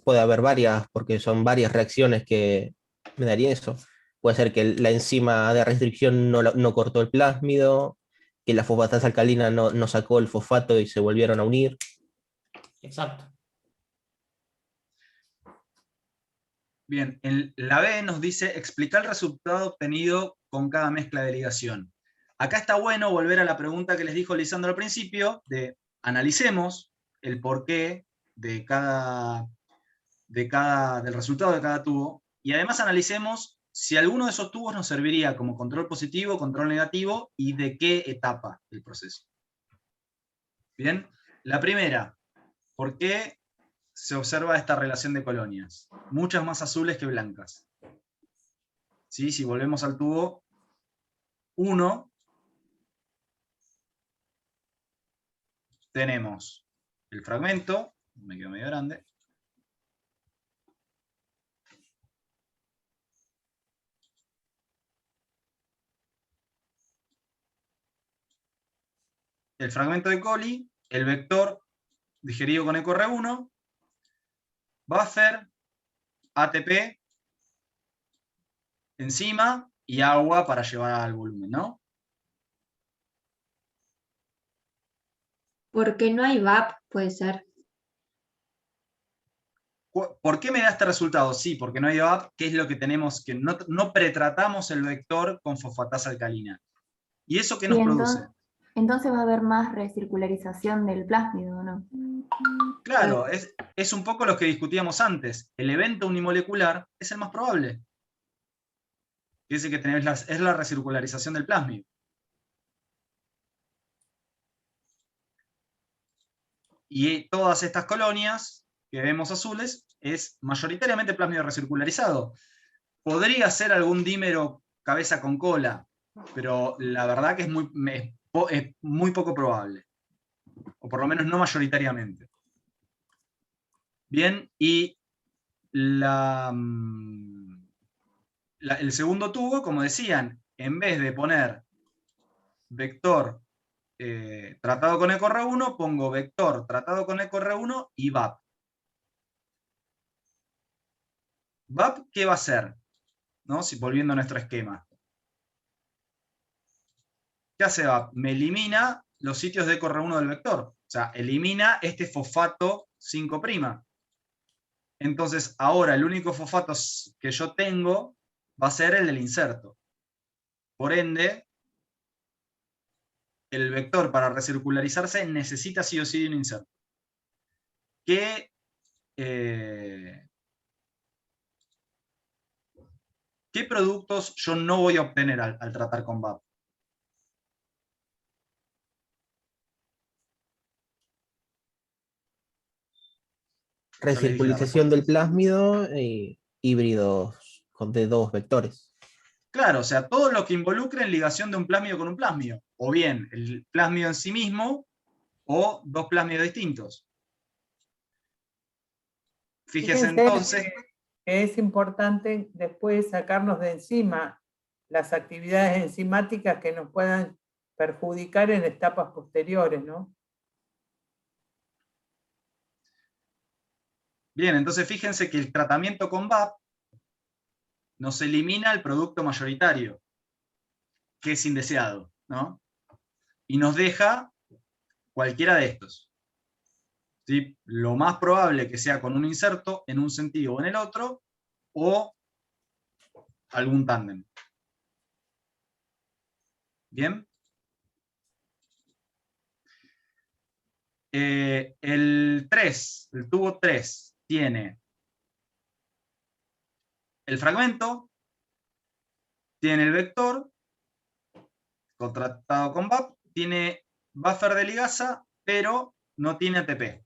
puede haber varias, porque son varias reacciones que me daría eso. Puede ser que la enzima de restricción no cortó el plásmido, que la fosfatasa alcalina no sacó el fosfato y se volvieron a unir. Exacto. Bien, la B nos dice explicar el resultado obtenido con cada mezcla de ligación. Acá está bueno volver a la pregunta que les dijo Lisandro al principio, de analicemos el porqué del resultado de cada tubo, y además analicemos si alguno de esos tubos nos serviría como control positivo, control negativo, y de qué etapa del proceso. Bien, la primera, ¿por qué se observa esta relación de colonias? Muchas más azules que blancas. ¿Sí? Si volvemos al tubo 1, tenemos el fragmento, me quedo medio grande, el fragmento de Colli, el vector digerido con EcoR1, buffer, ATP, enzima y agua para llevar al volumen, ¿no? Porque no hay VAP, puede ser. ¿Por qué me da este resultado? Sí, porque no hay VAP, que es lo que tenemos, que no pretratamos el vector con fosfatasa alcalina. ¿Y eso qué nos produce? Entonces va a haber más recircularización del plásmido, ¿no? Claro, es un poco lo que discutíamos antes. El evento unimolecular es el más probable. Dice que es la recircularización del plásmido. Y todas estas colonias que vemos azules es mayoritariamente plásmido recircularizado. Podría ser algún dímero cabeza con cola, pero la verdad que es muy poco probable. O por lo menos no mayoritariamente. Bien, y el segundo tubo, como decían, en vez de poner vector tratado con EcoR1, pongo vector tratado con EcoR1 y VAP. ¿VAP qué va a hacer? ¿No? Si volviendo a nuestro esquema. ¿Qué hace VAP? Me elimina los sitios de EcoR1 del vector. O sea, elimina este fosfato 5'. Entonces, ahora el único fosfato que yo tengo va a ser el del inserto. Por ende, el vector para recircularizarse necesita sí o sí un inserto. ¿Qué productos yo no voy a obtener al tratar con VAP? Recircularización del plásmido, híbridos de dos vectores. Claro, o sea, todo lo que involucre en ligación de un plásmido con un plásmido. O bien el plásmido en sí mismo, o dos plásmidos distintos. Fíjese entonces. Que es importante después sacarnos de encima las actividades enzimáticas que nos puedan perjudicar en etapas posteriores, ¿no? Bien, entonces fíjense que el tratamiento con VAP nos elimina el producto mayoritario, que es indeseado, ¿no? Y nos deja cualquiera de estos. ¿Sí? Lo más probable que sea con un inserto en un sentido o en el otro, o algún tándem. ¿Bien? El tubo 3, tiene el fragmento, tiene el vector, contratado con VAP, tiene buffer de ligasa, pero no tiene ATP.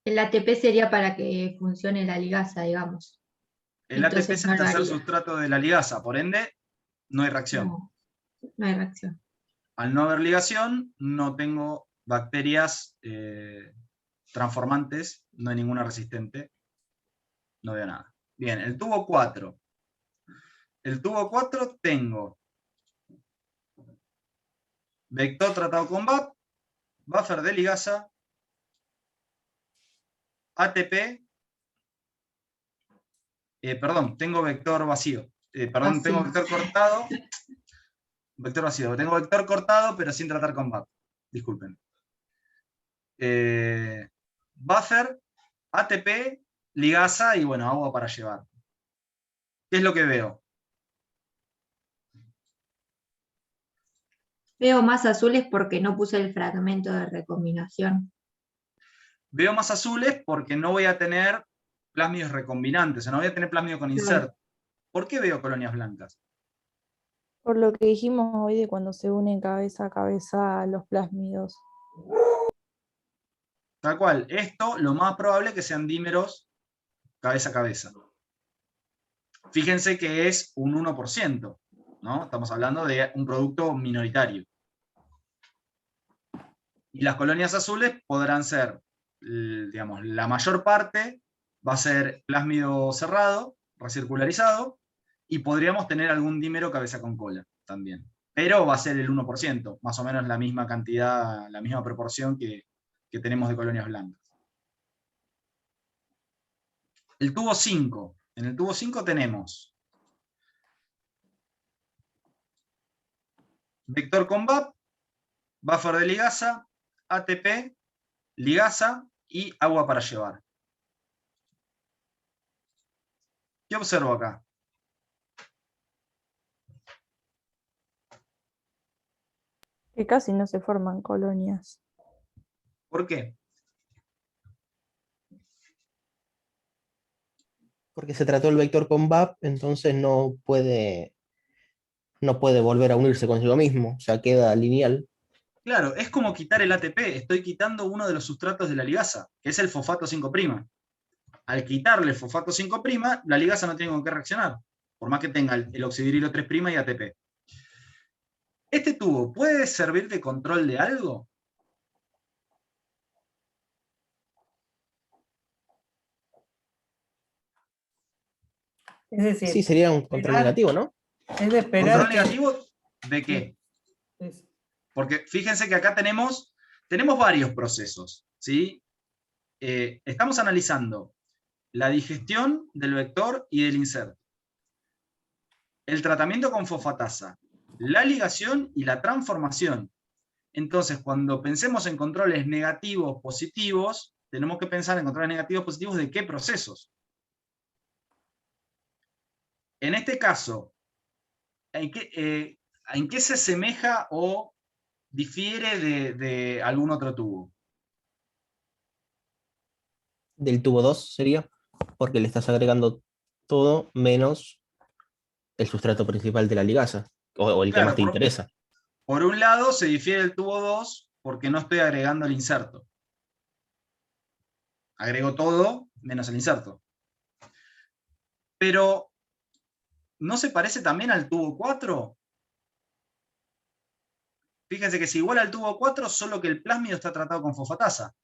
El ATP sería para que funcione la ligasa, digamos. El ATP es el tercer sustrato de la ligasa, por ende, no hay reacción. No hay reacción. Al no haber ligación, no tengo bacterias transformantes, no hay ninguna resistente, no veo nada. Bien, el tubo 4. El tubo 4 tengo vector tratado con VAP, buffer de ligasa, ATP, perdón, tengo vector vacío. Tengo vector cortado. Vector vacío. Tengo vector cortado, pero sin tratar con VAP. Disculpen. Buffer, ATP, ligasa y bueno, agua para llevar. ¿Qué es lo que veo? Veo más azules porque no puse el fragmento de recombinación. Veo más azules porque no voy a tener plásmidos recombinantes, o no voy a tener plásmido con inserto. ¿Por qué veo colonias blancas? Por lo que dijimos hoy de cuando se unen cabeza a cabeza los plásmidos. Tal cual, esto lo más probable es que sean dímeros cabeza a cabeza. Fíjense que es un 1%, ¿no? Estamos hablando de un producto minoritario. Y las colonias azules podrán ser, digamos, la mayor parte va a ser plásmido cerrado, recircularizado, y podríamos tener algún dímero cabeza con cola también. Pero va a ser el 1%, más o menos la misma cantidad, la misma proporción que tenemos de colonias blancas. El tubo 5. En el tubo 5 tenemos vector con VAP, buffer de ligasa, ATP, ligasa y agua para llevar. ¿Qué observo acá? Que casi no se forman colonias. ¿Por qué? Porque se trató el vector con VAP, entonces no puede volver a unirse consigo mismo, o sea, queda lineal. Claro, es como quitar el ATP, estoy quitando uno de los sustratos de la ligasa, que es el fosfato 5'. Al quitarle el fosfato 5', la ligasa no tiene con qué reaccionar, por más que tenga el oxidrilo 3' y ATP. ¿Este tubo puede servir de control de algo? Es decir, Sí, sería un control negativo, ¿no? Es de esperar ¿Control negativo de qué? Porque fíjense que acá tenemos varios procesos, ¿sí? Estamos analizando la digestión del vector y del inserto, el tratamiento con fosfatasa, la ligación y la transformación. Entonces, cuando pensemos en controles negativos, positivos, tenemos que pensar en controles negativos, positivos de qué procesos. En este caso, ¿en qué se asemeja o difiere de algún otro tubo? Del tubo 2 sería, porque le estás agregando todo menos el sustrato principal de la ligasa, o el que Claro, más te interesa. Por un lado se difiere el tubo 2 porque no estoy agregando el inserto. Agrego todo menos el inserto. Pero, ¿no se parece también al tubo 4? Fíjense que es igual al tubo 4, solo que el plásmido está tratado con fosfatasa.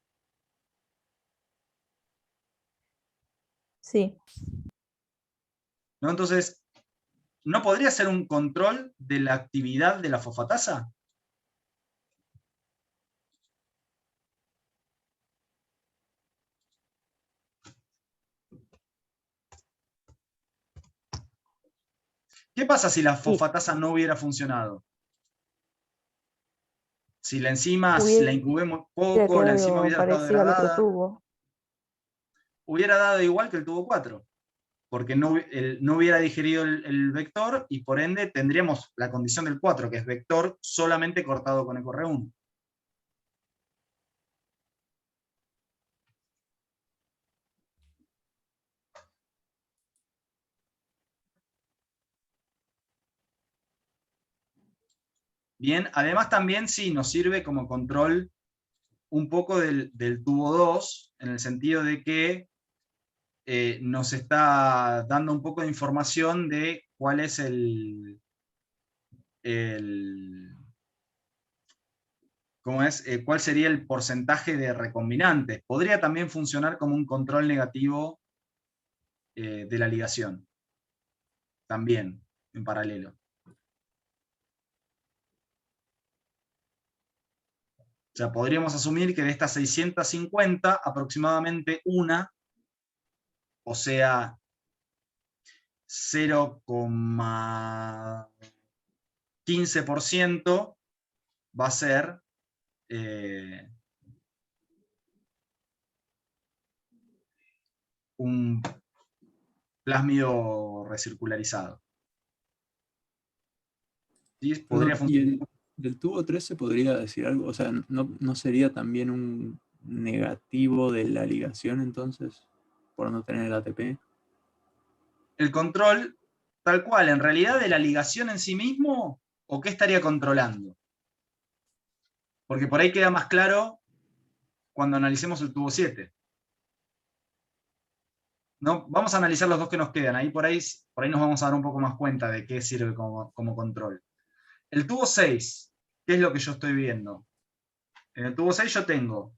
Sí. ¿No? Entonces, ¿no podría ser un control de la actividad de la fosfatasa? ¿Qué pasa si la fosfatasa no hubiera funcionado? Si la enzima la incubemos poco, la enzima hubiera estado parecido al otro degradada, tubo. hubiera dado igual que el tubo 4, porque no hubiera digerido el vector y por ende tendríamos la condición del 4, que es vector solamente cortado con EcoR1. Bien, además también sí nos sirve como control un poco del tubo 2, en el sentido de que nos está dando un poco de información de cuál es cuál sería el porcentaje de recombinantes. Podría también funcionar como un control negativo de la ligación. También, en paralelo. O sea, podríamos asumir que de estas 650, aproximadamente una, o sea, 0,15% va a ser un plásmido recircularizado. ¿Sí? Podría funcionar. ¿Y del tubo 3 se podría decir algo? O sea, ¿no sería también un negativo de la ligación entonces? Por no tener el ATP. El control tal cual, en realidad, de la ligación en sí mismo, o qué estaría controlando? Porque por ahí queda más claro cuando analicemos el tubo 7. ¿No? Vamos a analizar los dos que nos quedan, ahí por ahí nos vamos a dar un poco más cuenta de qué sirve como control. El tubo 6, ¿qué es lo que yo estoy viendo? En el tubo 6 yo tengo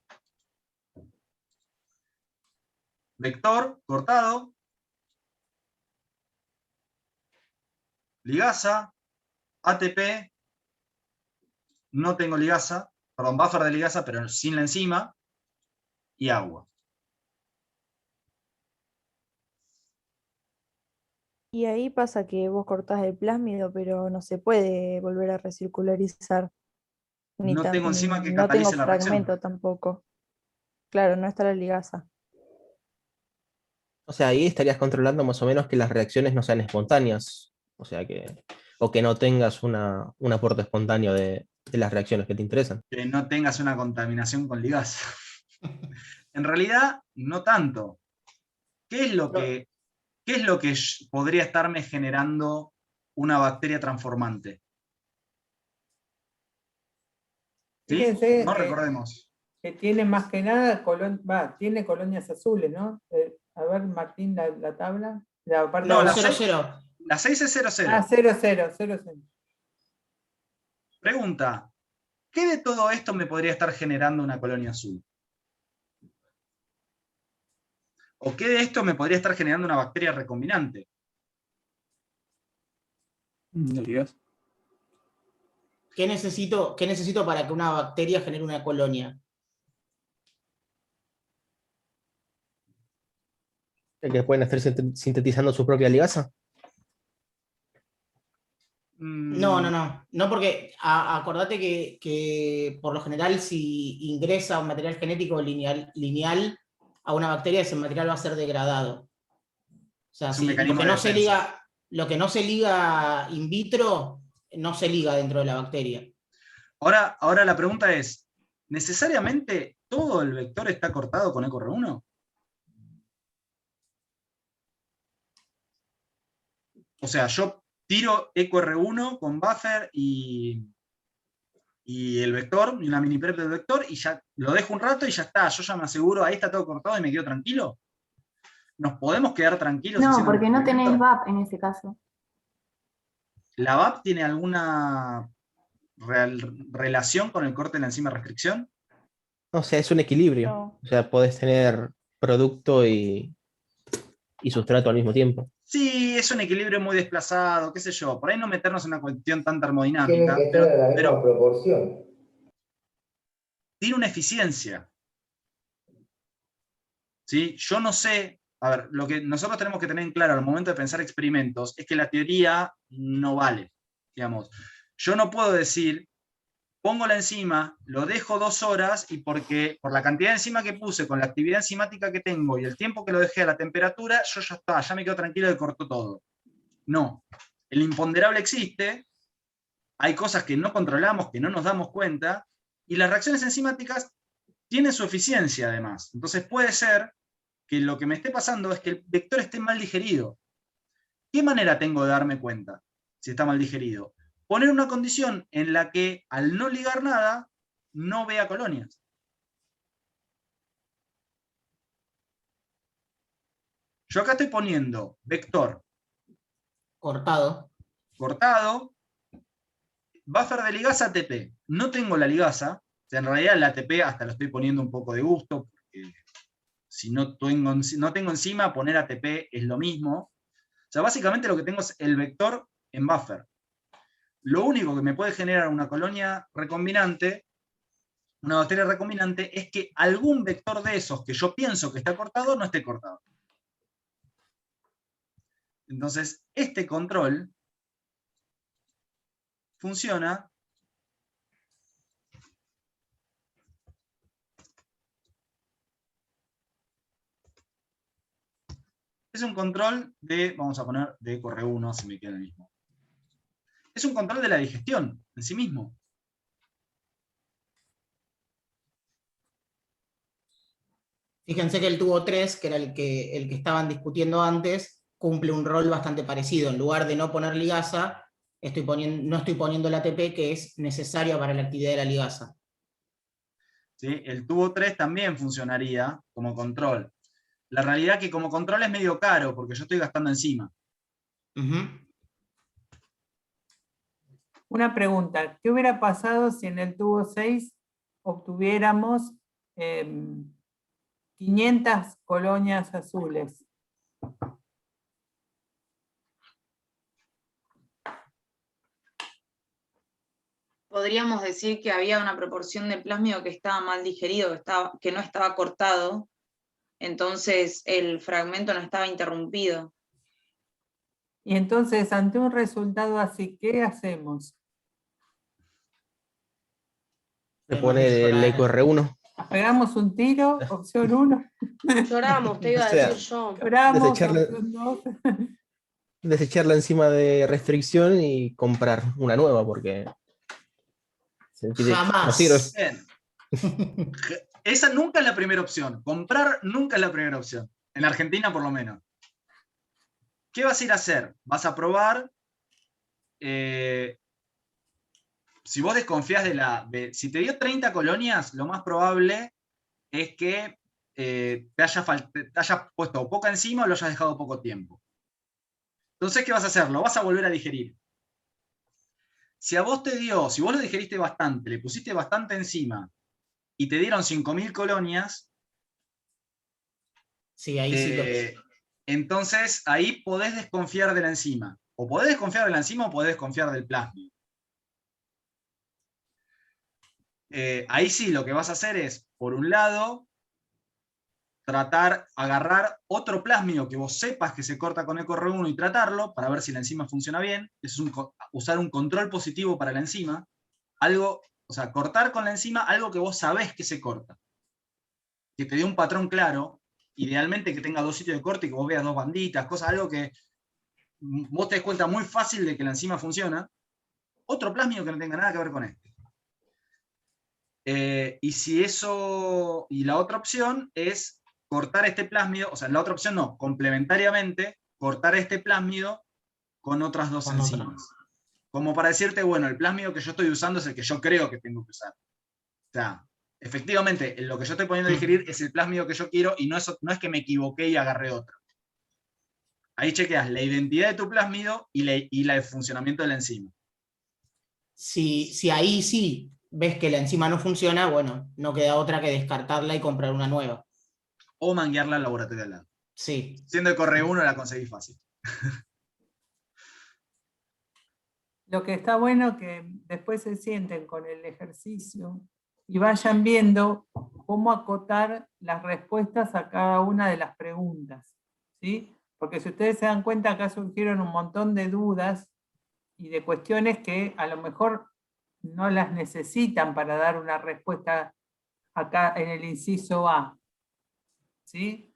vector cortado, ligasa, ATP, no tengo ligasa, perdón, buffer de ligasa, pero sin la enzima, y agua. Y ahí pasa que vos cortás el plásmido, pero no se puede volver a recircularizar. No tengo enzima que No tengo catalice la reacción. fragmento tampoco. Claro, no está la ligasa. O sea, ahí estarías controlando más o menos que las reacciones no sean espontáneas. O sea o que no tengas un aporte espontáneo de las reacciones que te interesan. Que no tengas una contaminación con ligasa. En realidad, no tanto. ¿Qué es lo que podría estarme generando una bacteria transformante? ¿Sí? Fíjense No recordemos. que tiene más que nada, tiene colonias azules, ¿no? A ver, Martín, la tabla. La parte No, de la abajo. 0-0. La 6 es 0,0. Ah, 0,0. Pregunta, ¿qué de todo esto me podría estar generando una colonia azul? ¿O qué de esto me podría estar generando una bacteria recombinante? ¿La ligasa? ¿Qué necesito para que una bacteria genere una colonia? Que pueden estar sintetizando su propia ligasa. No, porque acordate que por lo general si ingresa un material genético lineal a una bacteria, ese material va a ser degradado. O sea, Es un si mecanismo de defensa. lo que no se liga in vitro, no se liga dentro de la bacteria. Ahora la pregunta es, ¿necesariamente todo el vector está cortado con EcoR1? O sea, yo tiro EcoR1 con buffer y el vector, y una mini prep del vector, y ya lo dejo un rato y ya está. Yo ya me aseguro, ahí está todo cortado y me quedo tranquilo. ¿Nos podemos quedar tranquilos? No, haciendo el porque no tenés experimento? VAP en ese caso. ¿La VAP tiene alguna relación con el corte de la enzima restricción? O sea, es un equilibrio. No. O sea, podés tener producto y sustrato al mismo tiempo. Sí, es un equilibrio muy desplazado, qué sé yo. Por ahí no meternos en una cuestión tan termodinámica. Tienen que estar en la misma proporción. Tiene una eficiencia. ¿Sí? Yo no sé, a ver, lo que nosotros tenemos que tener en claro al momento de pensar experimentos es que la teoría no vale. Digamos, yo no puedo decir, pongo la enzima, lo dejo 2 horas y porque por la cantidad de enzima que puse, con la actividad enzimática que tengo y el tiempo que lo dejé a la temperatura, yo ya está, ya me quedo tranquilo de corto todo. No, el imponderable existe, hay cosas que no controlamos, que no nos damos cuenta, y las reacciones enzimáticas tienen su eficiencia además. Entonces puede ser que lo que me esté pasando es que el vector esté mal digerido. ¿Qué manera tengo de darme cuenta si está mal digerido? Poner una condición en la que al no ligar nada, no vea colonias. Yo acá estoy poniendo vector Cortado, buffer de ligasa ATP. No tengo la ligasa, o sea, en realidad la ATP hasta lo estoy poniendo un poco de gusto, porque si no tengo enzima, poner ATP es lo mismo. O sea, básicamente lo que tengo es el vector en buffer. Lo único que me puede generar una colonia recombinante, una bacteria recombinante, es que algún vector de esos que yo pienso que está cortado, no esté cortado. Entonces, este control funciona es un control de, vamos a poner de EcoR1, si me queda el mismo. Es un control de la digestión en sí mismo. Fíjense que el tubo 3, que era el que estaban discutiendo antes, cumple un rol bastante parecido. En lugar de no poner ligasa, no estoy poniendo la ATP que es necesaria para la actividad de la ligasa. ¿Sí? El tubo 3 también funcionaría como control. La realidad es que como control es medio caro, porque yo estoy gastando enzima. Una pregunta, ¿qué hubiera pasado si en el tubo 6 obtuviéramos 500 colonias azules? Podríamos decir que había una proporción de plásmido que estaba mal digerido, que no estaba cortado, entonces el fragmento no estaba interrumpido. Y entonces, ante un resultado así, ¿qué hacemos? Se pone el EcoR1. ¿Pegamos un tiro? Opción 1. Lloramos, te iba a decir yo. Lloramos, Desecharle, opción 2. desechar la enzima de restricción y comprar una nueva, porque no sirve. Bien. Esa nunca es la primera opción. Comprar nunca es la primera opción. En Argentina, por lo menos. ¿Qué vas a ir a hacer? Vas a probar. Si vos desconfías si te dio 30 colonias, lo más probable es que te hayas puesto poca enzima o lo hayas dejado poco tiempo. Entonces, ¿qué vas a hacer? Lo vas a volver a digerir. Si a vos si vos lo digeriste bastante, le pusiste bastante enzima y te dieron 5.000 colonias, sí, ahí sí entonces ahí podés desconfiar de la enzima. O podés desconfiar de la enzima o podés desconfiar del plasma. Ahí sí, lo que vas a hacer es, por un lado, agarrar otro plásmido que vos sepas que se corta con EcoR1 y tratarlo para ver si la enzima funciona bien. Eso es usar un control positivo para la enzima. O sea, cortar con la enzima algo que vos sabés que se corta. Que te dé un patrón claro, idealmente que tenga 2 sitios de corte y que vos veas 2 banditas, algo que vos te des cuenta muy fácil de que la enzima funciona. Otro plásmido que no tenga nada que ver con este. Y la otra opción es cortar este plásmido, o sea, la otra opción no, complementariamente, cortar este plásmido con otras 2 enzimas. Como para decirte, bueno, el plásmido que yo estoy usando es el que yo creo que tengo que usar. O sea, efectivamente, lo que yo estoy poniendo a digerir es el plásmido que yo quiero y no es que me equivoqué y agarré otro. Ahí chequeas la identidad de tu plásmido y el funcionamiento de la enzima. Si ahí sí ves que la enzima no funciona, bueno, no queda otra que descartarla y comprar una nueva. O manguearla al laboratorio al lado. Sí. Siendo EcoR1 la conseguí fácil. Lo que está bueno que después se sienten con el ejercicio y vayan viendo cómo acotar las respuestas a cada una de las preguntas, ¿sí? Porque si ustedes se dan cuenta, acá surgieron un montón de dudas y de cuestiones que a lo mejor no las necesitan para dar una respuesta acá en el inciso A. ¿Sí?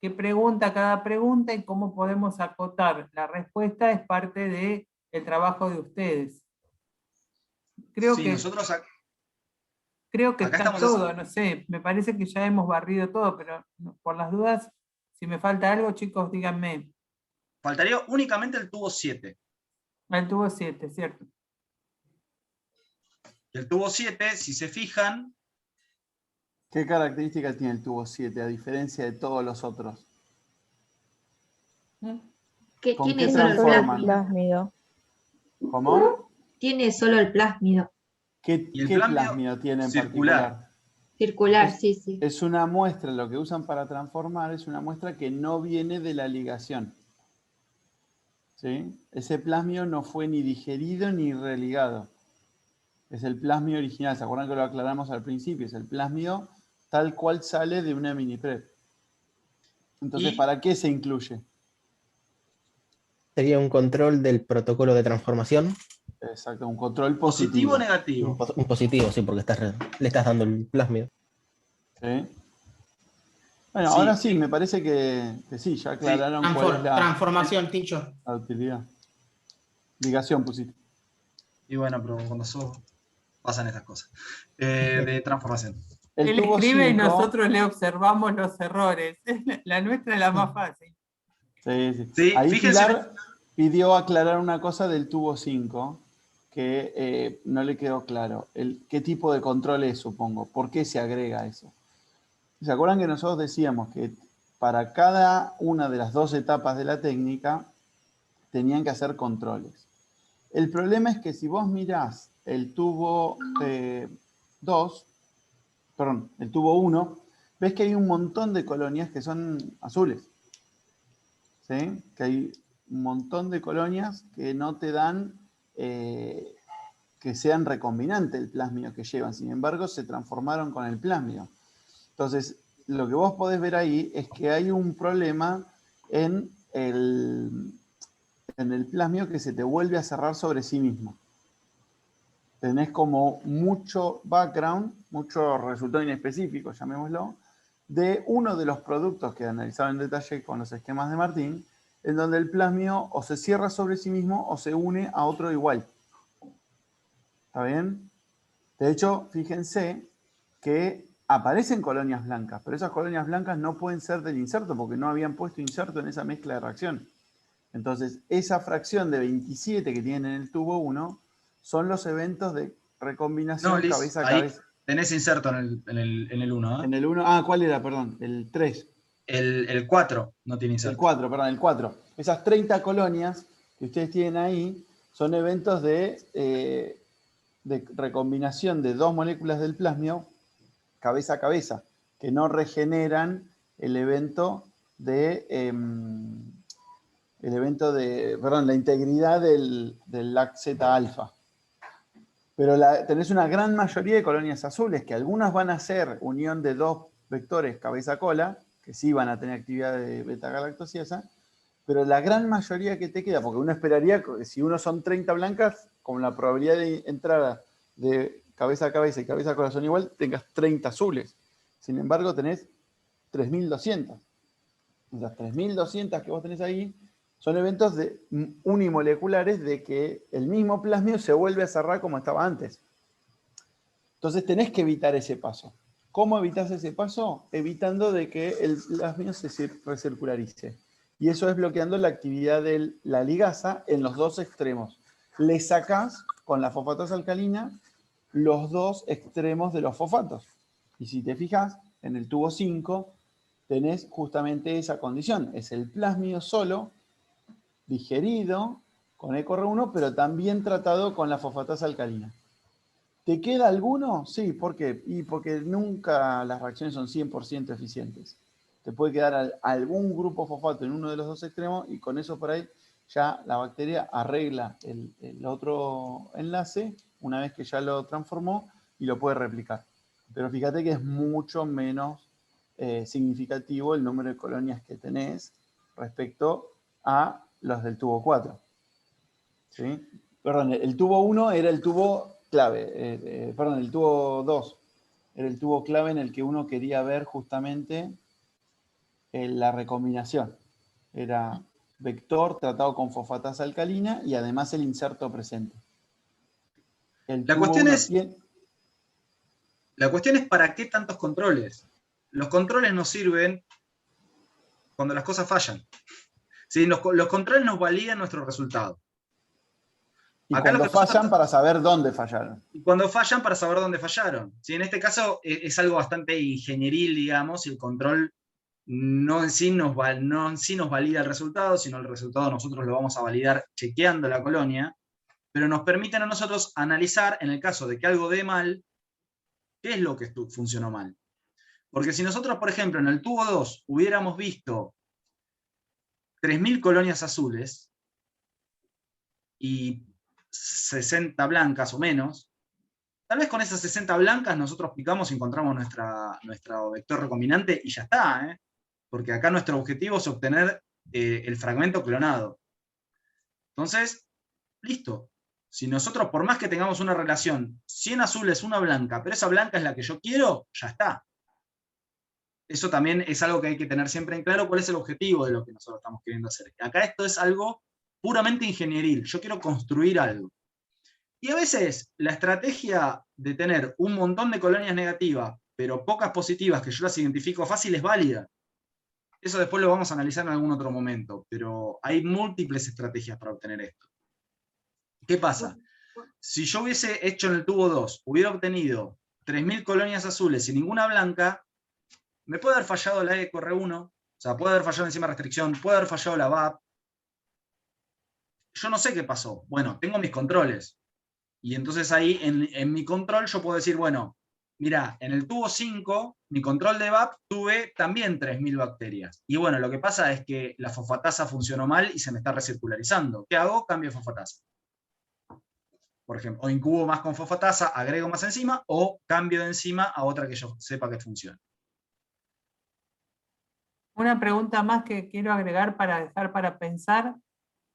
¿Qué pregunta cada pregunta y cómo podemos acotar la respuesta? Es parte del trabajo de ustedes. Creo que está todo, no sé, me parece que ya hemos barrido todo, pero por las dudas, si me falta algo, chicos, díganme. Faltaría únicamente el tubo 7. El tubo 7, cierto. El tubo 7, si se fijan... ¿Qué características tiene el tubo 7 a diferencia de todos los otros? Que ¿Con tiene qué solo el transforman? Plásmido. ¿Cómo? Tiene solo el plásmido. ¿Qué plásmido tiene en particular? Circular, sí. Es una muestra, lo que usan para transformar es una muestra que no viene de la ligación. ¿Sí? Ese plasmio no fue ni digerido ni religado. Es el plasmio original. ¿Se acuerdan que lo aclaramos al principio? Es el plasmio tal cual sale de una mini prep. Entonces, ¿para qué se incluye? Sería un control del protocolo de transformación. Exacto, un control positivo. ¿Positivo o negativo? Un positivo, sí, porque le estás dando el plásmido. Sí. Bueno, ahora sí, me parece que sí, ya aclararon cuál es la transformación, Ticho. La utilidad. Ligación pusiste. Y bueno, pero cuando pasan estas cosas. De transformación. Él escribe y nosotros le observamos los errores. La nuestra es la más fácil. Sí. Sí, Ahí fíjense. Pilar pidió aclarar una cosa del tubo 5, que no le quedó claro. ¿Qué tipo de control es, supongo? ¿Por qué se agrega eso? ¿Se acuerdan que nosotros decíamos que para cada una de las 2 etapas de la técnica tenían que hacer controles? El problema es que si vos mirás el tubo 2, perdón, el tubo 1, ves que hay un montón de colonias que son azules. ¿Sí? Que hay un montón de colonias que no te dan que sean recombinantes el plásmido que llevan. Sin embargo, se transformaron con el plásmido. Entonces, lo que vos podés ver ahí es que hay un problema en el plásmido que se te vuelve a cerrar sobre sí mismo. Tenés como mucho background, mucho resultado inespecífico, llamémoslo, de uno de los productos que analizaron en detalle con los esquemas de Martín, en donde el plásmido o se cierra sobre sí mismo o se une a otro igual. ¿Está bien? De hecho, fíjense que aparecen colonias blancas, pero esas colonias blancas no pueden ser del inserto porque no habían puesto inserto en esa mezcla de reacción. Entonces, esa fracción de 27 que tienen en el tubo 1 son los eventos de recombinación No, Liz, cabeza a ahí cabeza. tenés inserto en el 1, ¿eh? En el 1, ¿cuál era? Perdón, el 3. El 4 no tiene inserto. El 4, perdón, el 4. Esas 30 colonias que ustedes tienen ahí son eventos de recombinación de 2 moléculas del plasmio cabeza a cabeza, que no regeneran el evento de la integridad del LAC-Z alfa. Pero tenés una gran mayoría de colonias azules, que algunas van a ser unión de 2 vectores cabeza-cola, que sí van a tener actividad de beta-galactosiasa, pero la gran mayoría que te queda, porque uno esperaría que si uno son 30 blancas, con la probabilidad de entrada de cabeza a cabeza y cabeza a cola son igual, tengas 30 azules. Sin embargo, tenés 3.200. Las 3.200 que vos tenés ahí son eventos unimoleculares de que el mismo plasmio se vuelve a cerrar como estaba antes. Entonces tenés que evitar ese paso. ¿Cómo evitas ese paso? Evitando de que el plasmio se recircularice. Y eso es bloqueando la actividad de la ligasa en los 2 extremos. Le sacás con la fosfatasa alcalina los 2 extremos de los fosfatos. Y si te fijas, en el tubo 5 tenés justamente esa condición. Es el plasmio solo, digerido con EcoR1, pero también tratado con la fosfatasa alcalina. ¿Te queda alguno? Sí, ¿por qué? Y porque nunca las reacciones son 100% eficientes. Te puede quedar algún grupo fosfato en uno de los 2 extremos y con eso por ahí ya la bacteria arregla el otro enlace una vez que ya lo transformó y lo puede replicar. Pero fíjate que es mucho menos significativo el número de colonias que tenés respecto a los del tubo 4. ¿Sí? Perdón, el tubo 1 era el tubo clave, perdón, el tubo 2 era el tubo clave en el que uno quería ver justamente la recombinación. Era vector tratado con fosfatasa alcalina y además el inserto presente. La cuestión es ¿para qué tantos controles? Los controles nos sirven cuando las cosas fallan. ¿Sí? Los controles nos validan nuestro resultado. Y acá cuando fallan para saber dónde fallaron. Y cuando fallan para saber dónde fallaron. ¿Sí? En este caso es algo bastante ingenieril, digamos, y el control no en sí nos valida el resultado, sino el resultado nosotros lo vamos a validar chequeando la colonia, pero nos permiten a nosotros analizar, en el caso de que algo dé mal, qué es lo que funcionó mal. Porque si nosotros, por ejemplo, en el tubo 2 hubiéramos visto 3.000 colonias azules y 60 blancas o menos, tal vez con esas 60 blancas nosotros picamos y encontramos nuestro vector recombinante y ya está, ¿eh? Porque acá nuestro objetivo es obtener el fragmento clonado. Entonces, listo. Si nosotros, por más que tengamos una relación 100 azules, una blanca, pero esa blanca es la que yo quiero, ya está. Eso también es algo que hay que tener siempre en claro, cuál es el objetivo de lo que nosotros estamos queriendo hacer. Acá esto es algo puramente ingenieril. Yo quiero construir algo. Y a veces la estrategia de tener un montón de colonias negativas, pero pocas positivas, que yo las identifico fácil, es válida. Eso después lo vamos a analizar en algún otro momento, pero hay múltiples estrategias para obtener esto. ¿Qué pasa? Si yo hubiese hecho en el tubo 2, hubiera obtenido 3.000 colonias azules y ninguna blanca, me puede haber fallado la ECOR1, o sea, puede haber fallado la enzima de restricción, puede haber fallado la VAP. Yo no sé qué pasó. Bueno, tengo mis controles. Y entonces ahí, en mi control, yo puedo decir, bueno, mira, en el tubo 5, mi control de VAP, tuve también 3.000 bacterias. Y bueno, lo que pasa es que la fosfatasa funcionó mal y se me está recircularizando. ¿Qué hago? Cambio de fosfatasa. Por ejemplo, o incubo más con fosfatasa, agrego más enzima, o cambio de enzima a otra que yo sepa que funciona. Una pregunta más que quiero agregar para dejar para pensar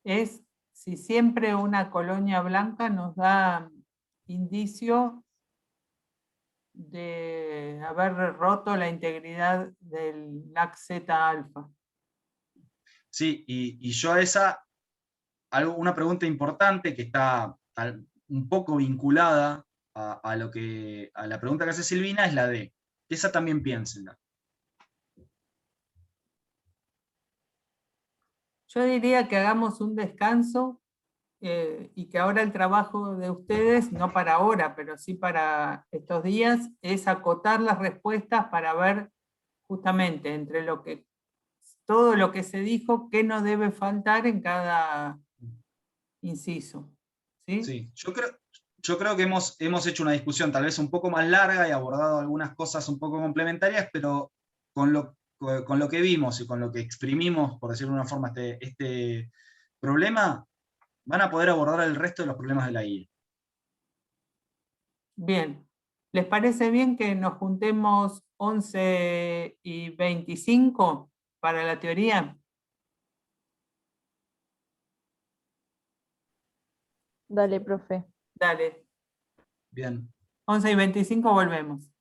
es si siempre una colonia blanca nos da indicio de haber roto la integridad del LAC-Z alfa. Sí, y yo a esa, una pregunta importante que está un poco vinculada a la pregunta que hace Silvina es la de, esa también piénsenla. Yo diría que hagamos un descanso y que ahora el trabajo de ustedes, no para ahora, pero sí para estos días, es acotar las respuestas para ver justamente entre todo lo que se dijo, qué no debe faltar en cada inciso. ¿Sí? Sí, yo creo que hemos hecho una discusión tal vez un poco más larga y abordado algunas cosas un poco complementarias, pero con lo que vimos y con lo que exprimimos, por decirlo de una forma, este problema, van a poder abordar el resto de los problemas de la guía. Bien. ¿Les parece bien que nos juntemos 11:25 para la teoría? Dale, profe. Dale. Bien. 11:25 volvemos.